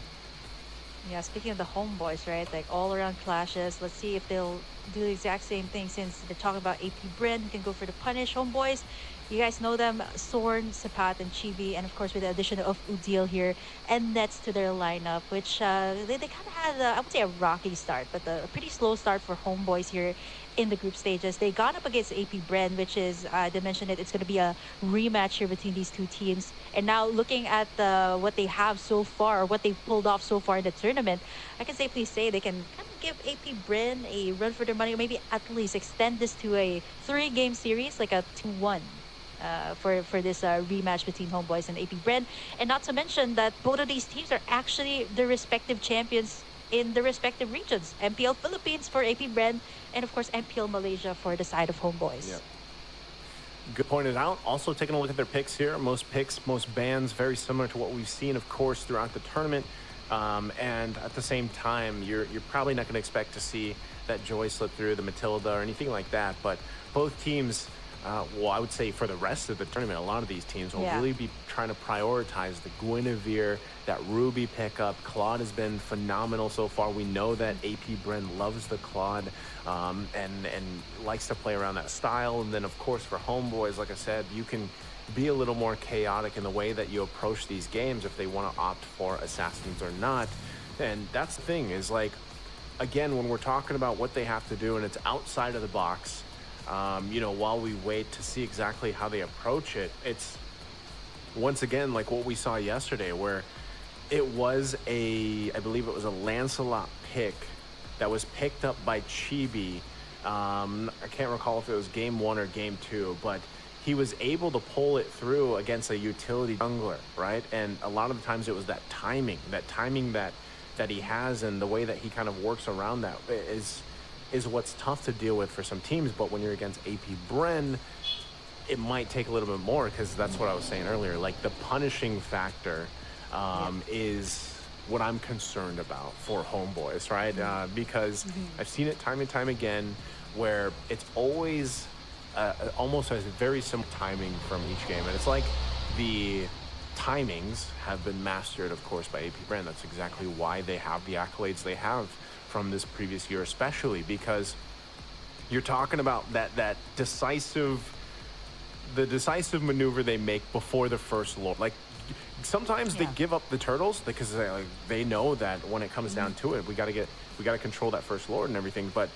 [SPEAKER 2] Yeah, speaking of the Homeboys, right? Like all around clashes. Let's see if they'll do the exact same thing, since they're talking about AP Bren, who can go for the punish. Homeboys, you guys know them, Sorn, Sapat, and Chibi, and of course with the addition of Udil here and Nets to their lineup, which they kind of had, I would say, a rocky start, but a pretty slow start for Homeboys here in the group stages. They got up against AP Bren, which is, they mentioned it's going to be a rematch here between these two teams. And now looking at what they have so far, or what they've pulled off so far in the tournament, I can safely say they can kind of give AP Bren a run for their money, or maybe at least extend this to a 3-game series, like a 2-1. For this rematch between Homeboys and AP Bren. And not to mention that both of these teams are actually their respective champions in the respective regions. MPL Philippines for AP Bren, and of course MPL Malaysia for the side of Homeboys.
[SPEAKER 1] Yep. Good pointed out. Also taking a look at their picks here. Most picks, most bans, very similar to what we've seen, of course, throughout the tournament. And at the same time, you're probably not going to expect to see that Joy slip through, the Matilda or anything like that. But both teams, well, I would say for the rest of the tournament, a lot of these teams will really be trying to prioritize the Guinevere, that Ruby pickup. Claude has been phenomenal so far. We know that AP Bren loves the Claude and likes to play around that style. And then, of course, for Homeboys, like I said, you can be a little more chaotic in the way that you approach these games if they want to opt for Assassins or not. And that's the thing is, like, again, when we're talking about what they have to do and it's outside of the box, you know, while we wait to see exactly how they approach it, it's once again like what we saw yesterday, where it was I believe it was a Lancelot pick that was picked up by Chibi. I can't recall if it was game 1 or game 2, but he was able to pull it through against a utility jungler, right? And a lot of the times it was that timing that he has, and the way that he kind of works around that is what's tough to deal with for some teams. But when you're against AP Bren, it might take a little bit more, because that's what I was saying earlier. Like, the punishing factor is what I'm concerned about for Homeboys, right? Because I've seen it time and time again where it's always almost has very similar timing from each game. And it's like the timings have been mastered, of course, by AP Bren. That's exactly why they have the accolades they have from this previous year, especially because you're talking about that decisive maneuver they make before the first lord. Like, sometimes they give up the turtles because they know that when it comes down to it, we got to control that first lord and everything. But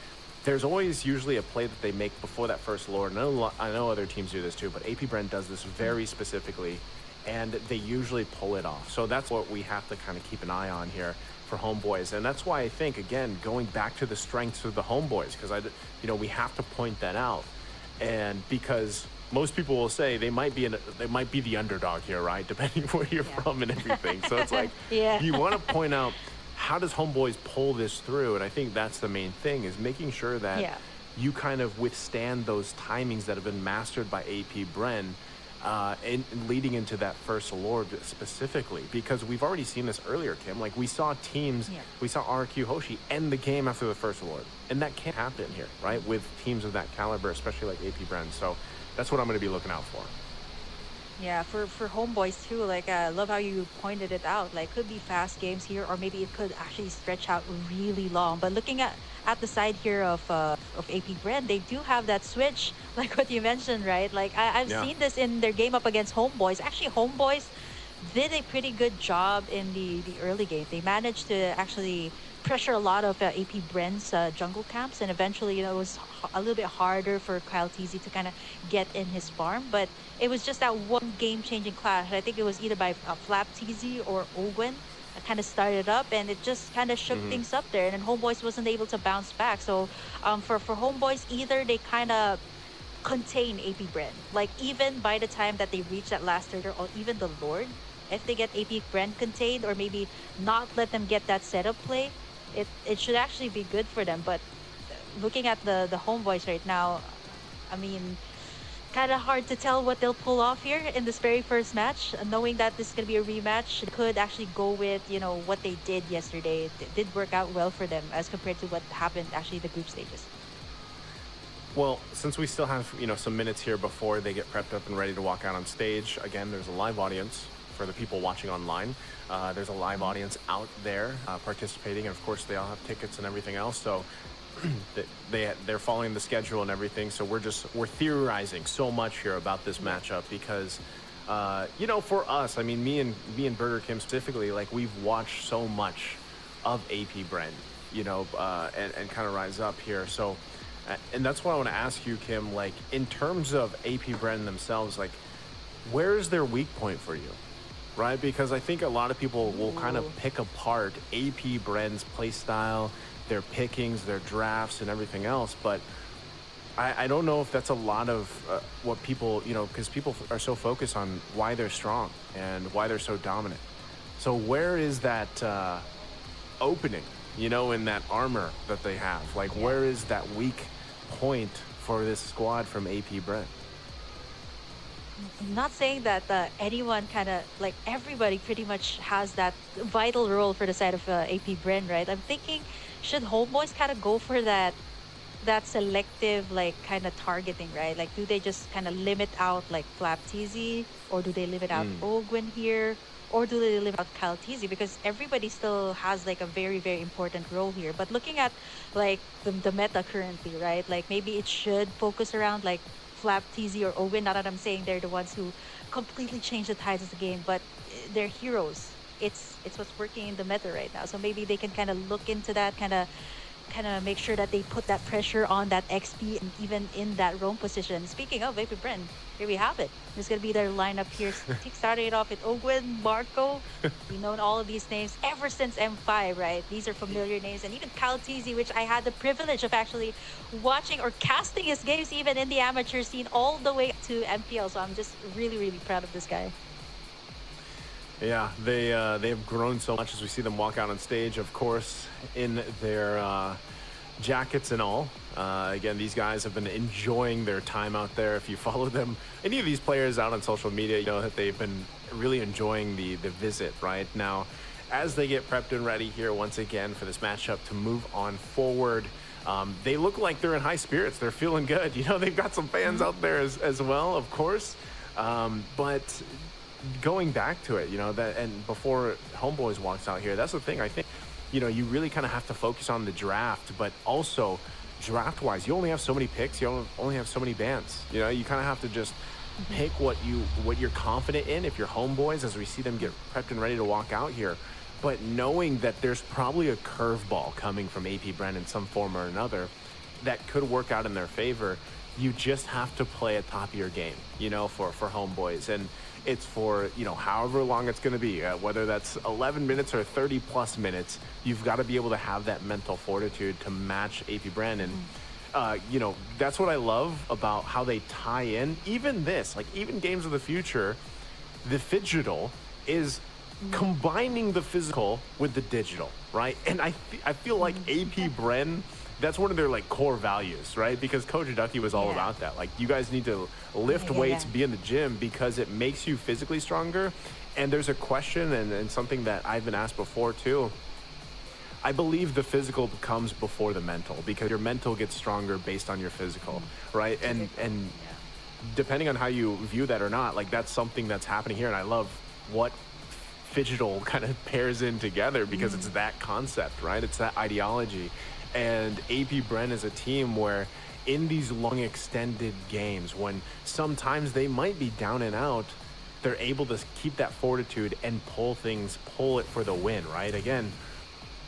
[SPEAKER 1] there's always usually a play that they make before that first lord. I know other teams do this too, but AP Bren does this very specifically, and they usually pull it off. So that's what we have to kind of keep an eye on here for Homeboys. And that's why I think, again, going back to the strengths of the Homeboys, because we have to point that out. And because most people will say they might be the underdog here, right? Depending where you're from and everything. So it's like you want to point out, how does Homeboys pull this through? And I think that's the main thing, is making sure that you kind of withstand those timings that have been mastered by AP Bren, and leading into that first lord specifically. Because we've already seen this earlier, Kim. Like, we saw teams, we saw RQ Hoshi end the game after the first lord. And that can't happen here, right? With teams of that caliber, especially like AP Bren. So that's what I'm going to be looking out for.
[SPEAKER 2] Yeah, for Homeboys too, like, I love how you pointed it out. Like, could be fast games here, or maybe it could actually stretch out really long. But looking at the side here of AP Bren, they do have that switch, like what you mentioned, right? Like, I've seen this in their game up against Homeboys. Actually, Homeboys did a pretty good job in the early game. They managed to actually pressure a lot of AP Bren's jungle camps, and eventually, it was a little bit harder for Kyle TZ to kind of get in his farm. But it was just that one game-changing clash. I think it was either by Flap TZ or Ogwen that kind of started up, and it just kind of shook things up there. And then Homeboys wasn't able to bounce back. So for Homeboys, either they kind of contain AP Bren. Like, even by the time that they reach that last turtle, or even the Lord, if they get AP Bren contained, or maybe not let them get that setup play, it should actually be good for them. But looking at the Homeboys right now, I mean, kind of hard to tell what they'll pull off here in this very first match. Knowing that this is going to be a rematch, it could actually go with, what they did yesterday. It did work out well for them as compared to what happened actually the group stages.
[SPEAKER 1] Well, since we still have, some minutes here before they get prepped up and ready to walk out on stage, again, there's a live audience for the people watching online. There's a live audience out there participating, and of course they all have tickets and everything else. So they're following the schedule and everything. So we're theorizing so much here about this matchup because, for us, I mean, me and Burger Kim specifically, like, we've watched so much of AP Bren, and kind of rise up here. So, and that's what I want to ask you, Kim. Like, in terms of AP Bren themselves, like, where is their weak point for you? Right? Because I think a lot of people will kind of pick apart AP Bren's playstyle, their pickings, their drafts, and everything else. But I don't know if that's a lot of what people, because people are so focused on why they're strong and why they're so dominant. So where is that opening you know, in that armor that they have. Like, where is that weak point for this squad from AP Brent?
[SPEAKER 2] I'm not saying that anyone kind of like everybody pretty much has that vital role for the side of AP Bren, right? I'm thinking, should homeboys kind of go for that selective like kind of targeting, right? Like, do they just kind of limit out like Flap TZ, or do they limit out Ogwin here, or do they limit out Kyle TZ? Because everybody still has like a very very important role here. But looking at like the meta currently, right? Like maybe it should focus around like Flap TZ or Owen. Not that I'm saying they're the ones who completely change the tides of the game, but they're heroes. It's what's working in the meta right now. So maybe they can kind of look into that, kind of make sure that they put that pressure on that XP and even in that roam position. Speaking of AP Bren, here we have it. There's gonna be their lineup here. Starting it off with Ogwin, Marco. We've known all of these names ever since M5, right? These are familiar names, and even Kyle TZ, which I had the privilege of actually watching or casting his games even in the amateur scene all the way to MPL. So I'm just really really proud of this guy.
[SPEAKER 1] Yeah, they have grown so much as we see them walk out on stage, of course, in their jackets and all. Again, these guys have been enjoying their time out there. If you follow them, any of these players out on social media, you know that they've been really enjoying the visit right now. As they get prepped and ready here once again for this matchup to move on forward, they look like they're in high spirits. They're feeling good. You know, they've got some fans out there as well, of course. But going back to it, you know, that, and before Homeboys walks out here, that's the thing. I think, you know, you really kind of have to focus on the draft, but also draft wise, you only have so many picks, you only have so many bans. You know, you kind of have to just pick what you're confident in. If you're Homeboys, as we see them get prepped and ready to walk out here, but knowing that there's probably a curveball coming from AP Brand in some form or another that could work out in their favor, you just have to play at top of your game, you know, for Homeboys. And it's for, you know, however long it's going to be, whether that's 11 minutes or 30 plus minutes, you've got to be able to have that mental fortitude to match AP Brand. And, you know, that's what I love about how they tie in even this, like even Games of the Future, the phygital is combining the physical with the digital, right? And I feel like AP Bren, that's one of their like core values, right? Because Coach Ducky was all about that. Like, you guys need to lift weights, be in the gym, because it makes you physically stronger. And there's a question and something that I've been asked before too. I believe the physical comes before the mental, because your mental gets stronger based on your physical, right? And depending on how you view that or not, like that's something that's happening here. And I love what Phygital kind of pairs in together, because it's that concept, right? It's that ideology. And AP Bren is a team where in these long extended games, when sometimes they might be down and out, they're able to keep that fortitude and pull it for the win, right? Again,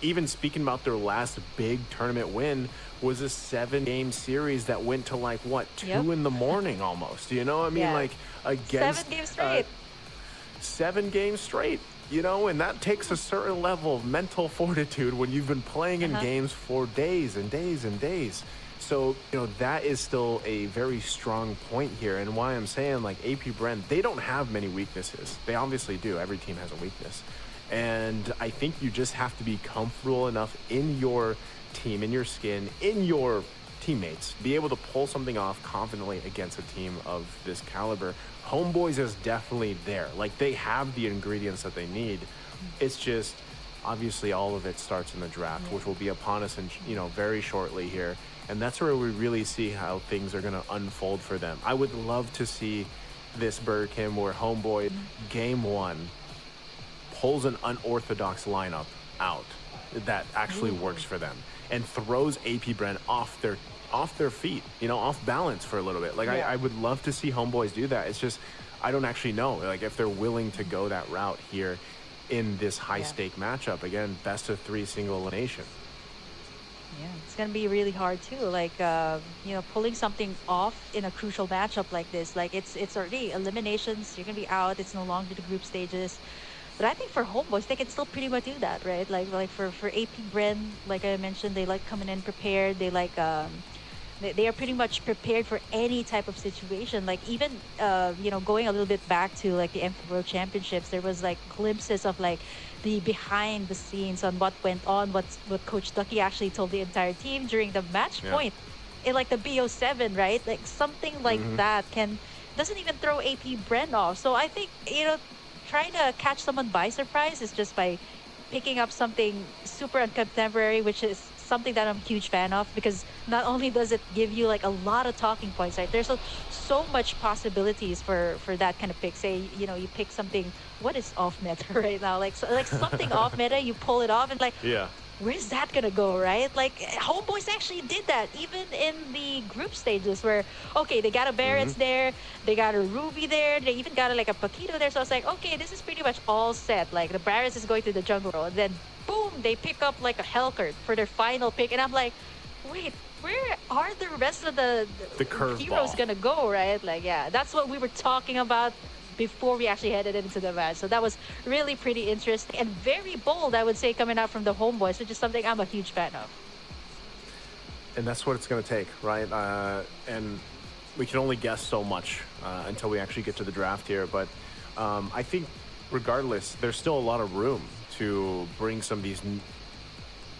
[SPEAKER 1] even speaking about their last big tournament win was a 7-game series that went to like what, 2 in the morning almost, you know? I mean, like against
[SPEAKER 2] 7 games straight.
[SPEAKER 1] 7 games straight. You know, and that takes a certain level of mental fortitude when you've been playing in games for days and days and days. So, you know, that is still a very strong point here. And why I'm saying, like, AP Bren, they don't have many weaknesses. They obviously do. Every team has a weakness. And I think you just have to be comfortable enough in your team, in your skin, in your teammates, be able to pull something off confidently against a team of this caliber. Homeboys is definitely there. Like, they have the ingredients that they need. It's just, obviously, all of it starts in the draft, which will be upon us in, you know, very shortly here. And that's where we really see how things are going to unfold for them. I would love to see this Burger King where Homeboy, game 1, pulls an unorthodox lineup out that actually works for them and throws AP Bren off their feet, you know, off balance for a little bit. Like, I would love to see Homeboys do that. It's just, I don't actually know, like, if they're willing to go that route here in this high-stake matchup. Again, best of 3 single elimination.
[SPEAKER 2] Yeah, it's going to be really hard too. Like, you know, pulling something off in a crucial matchup like this, like it's already eliminations. You're going to be out. It's no longer the group stages. But I think for Homeboys, they can still pretty much do that, right? Like for AP Bren, like I mentioned, they like coming in prepared. They like They are pretty much prepared for any type of situation. Like even you know, going a little bit back to like the MV World Championships, there was like glimpses of like the behind the scenes on what went on, what Coach Ducky actually told the entire team during the match point in like the BO7, right? Like something like that doesn't even throw AP Bren off. So I think, you know, trying to catch someone by surprise is just by picking up something super uncontemporary, which is something that I'm a huge fan of, because not only does it give you like a lot of talking points, right? There's so much possibilities for that kind of pick. Say, you know, you pick something, what is off meta right now? Like something off meta, you pull it off and like, where's that gonna go, right? Like Homeboys actually did that even in the group stages where, okay, they got a Barrett's there, they got a Ruby there, they even got like a Paquito there. So I was like, okay, this is pretty much all set. Like the Barrett's is going to the jungle role, and then boom, they pick up like a Hellcurt for their final pick, and I'm like, wait, where are the rest of the heroes gonna go, right? Like, yeah, that's what we were talking about before we actually headed into the match. So that was really pretty interesting and very bold, I would say, coming out from the Homeboys, which is something I'm a huge fan of.
[SPEAKER 1] And that's what it's going to take, right? And we can only guess so much until we actually get to the draft here. But I think regardless, there's still a lot of room to bring some of these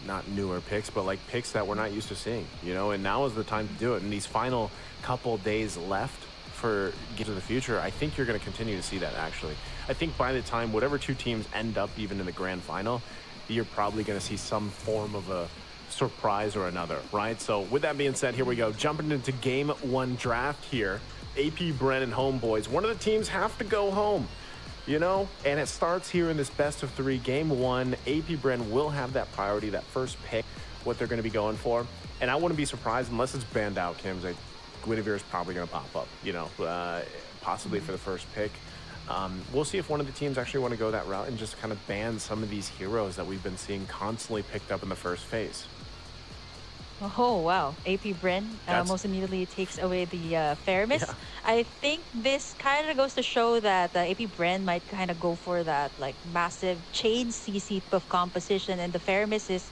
[SPEAKER 1] not newer picks, but like picks that we're not used to seeing, you know, and now is the time to do it. And these final couple days left for Games of the Future, I think you're going to continue to see that. Actually, I think by the time whatever two teams end up even in the grand final, you're probably going to see some form of a surprise or another, right? So with that being said, here we go, jumping into game one draft here. AP Bren and Homeboys, one of the teams have to go home, you know, and it starts here in this best of three. Game one, AP Bren will have that priority, that first pick, what they're going to be going for. And I wouldn't be surprised unless it's banned out, Kim's. Guinevere is probably going to pop up, you know, possibly for the first pick. We'll see if one of the teams actually want to go that route and just kind of ban some of these heroes that we've been seeing constantly picked up in the first phase.
[SPEAKER 2] Oh, wow. AP Bren most immediately takes away the Fermis. Yeah. I think this kind of goes to show that AP Bren might kind of go for that like massive chain CC of composition, and the Fermis is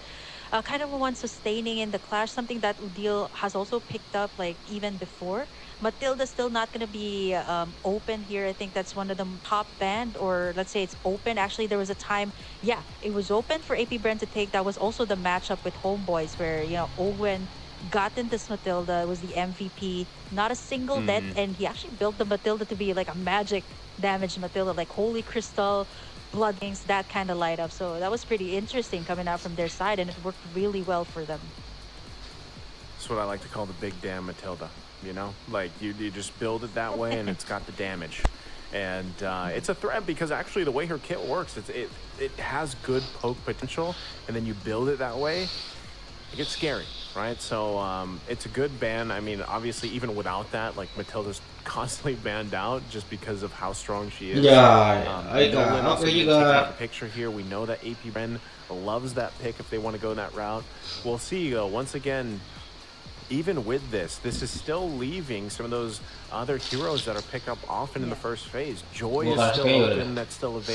[SPEAKER 2] kind of one sustaining in the clash, something that Udil has also picked up like even before. Matilda's still not going to be open here. I think that's one of the top banned, or let's say it's open. Actually, there was a time, it was open for AP Bren to take. That was also the matchup with Homeboys where, you know, Owen got into this Matilda. It was the MVP, not a single death, and he actually built the Matilda to be like a magic damage Matilda, like Holy Crystal, Blood Wings, that kind of light up. So that was pretty interesting coming out from their side, and it worked really well for them.
[SPEAKER 1] That's what I like to call the big damn Matilda, you know? Like you just build it that way and it's got the damage. And it's a threat because actually the way her kit works, it has good poke potential, and then you build it that way, it gets scary, right? So it's a good ban. I mean, obviously even without that, like Matilda's constantly banned out just because of how strong she is.
[SPEAKER 4] I got
[SPEAKER 1] the picture here. We know that AP Bren loves that pick if they want to go that route. We'll see though, once again, even with this is still leaving some of those other heroes that are picked up often in the first phase. Joy is still open, that's still available.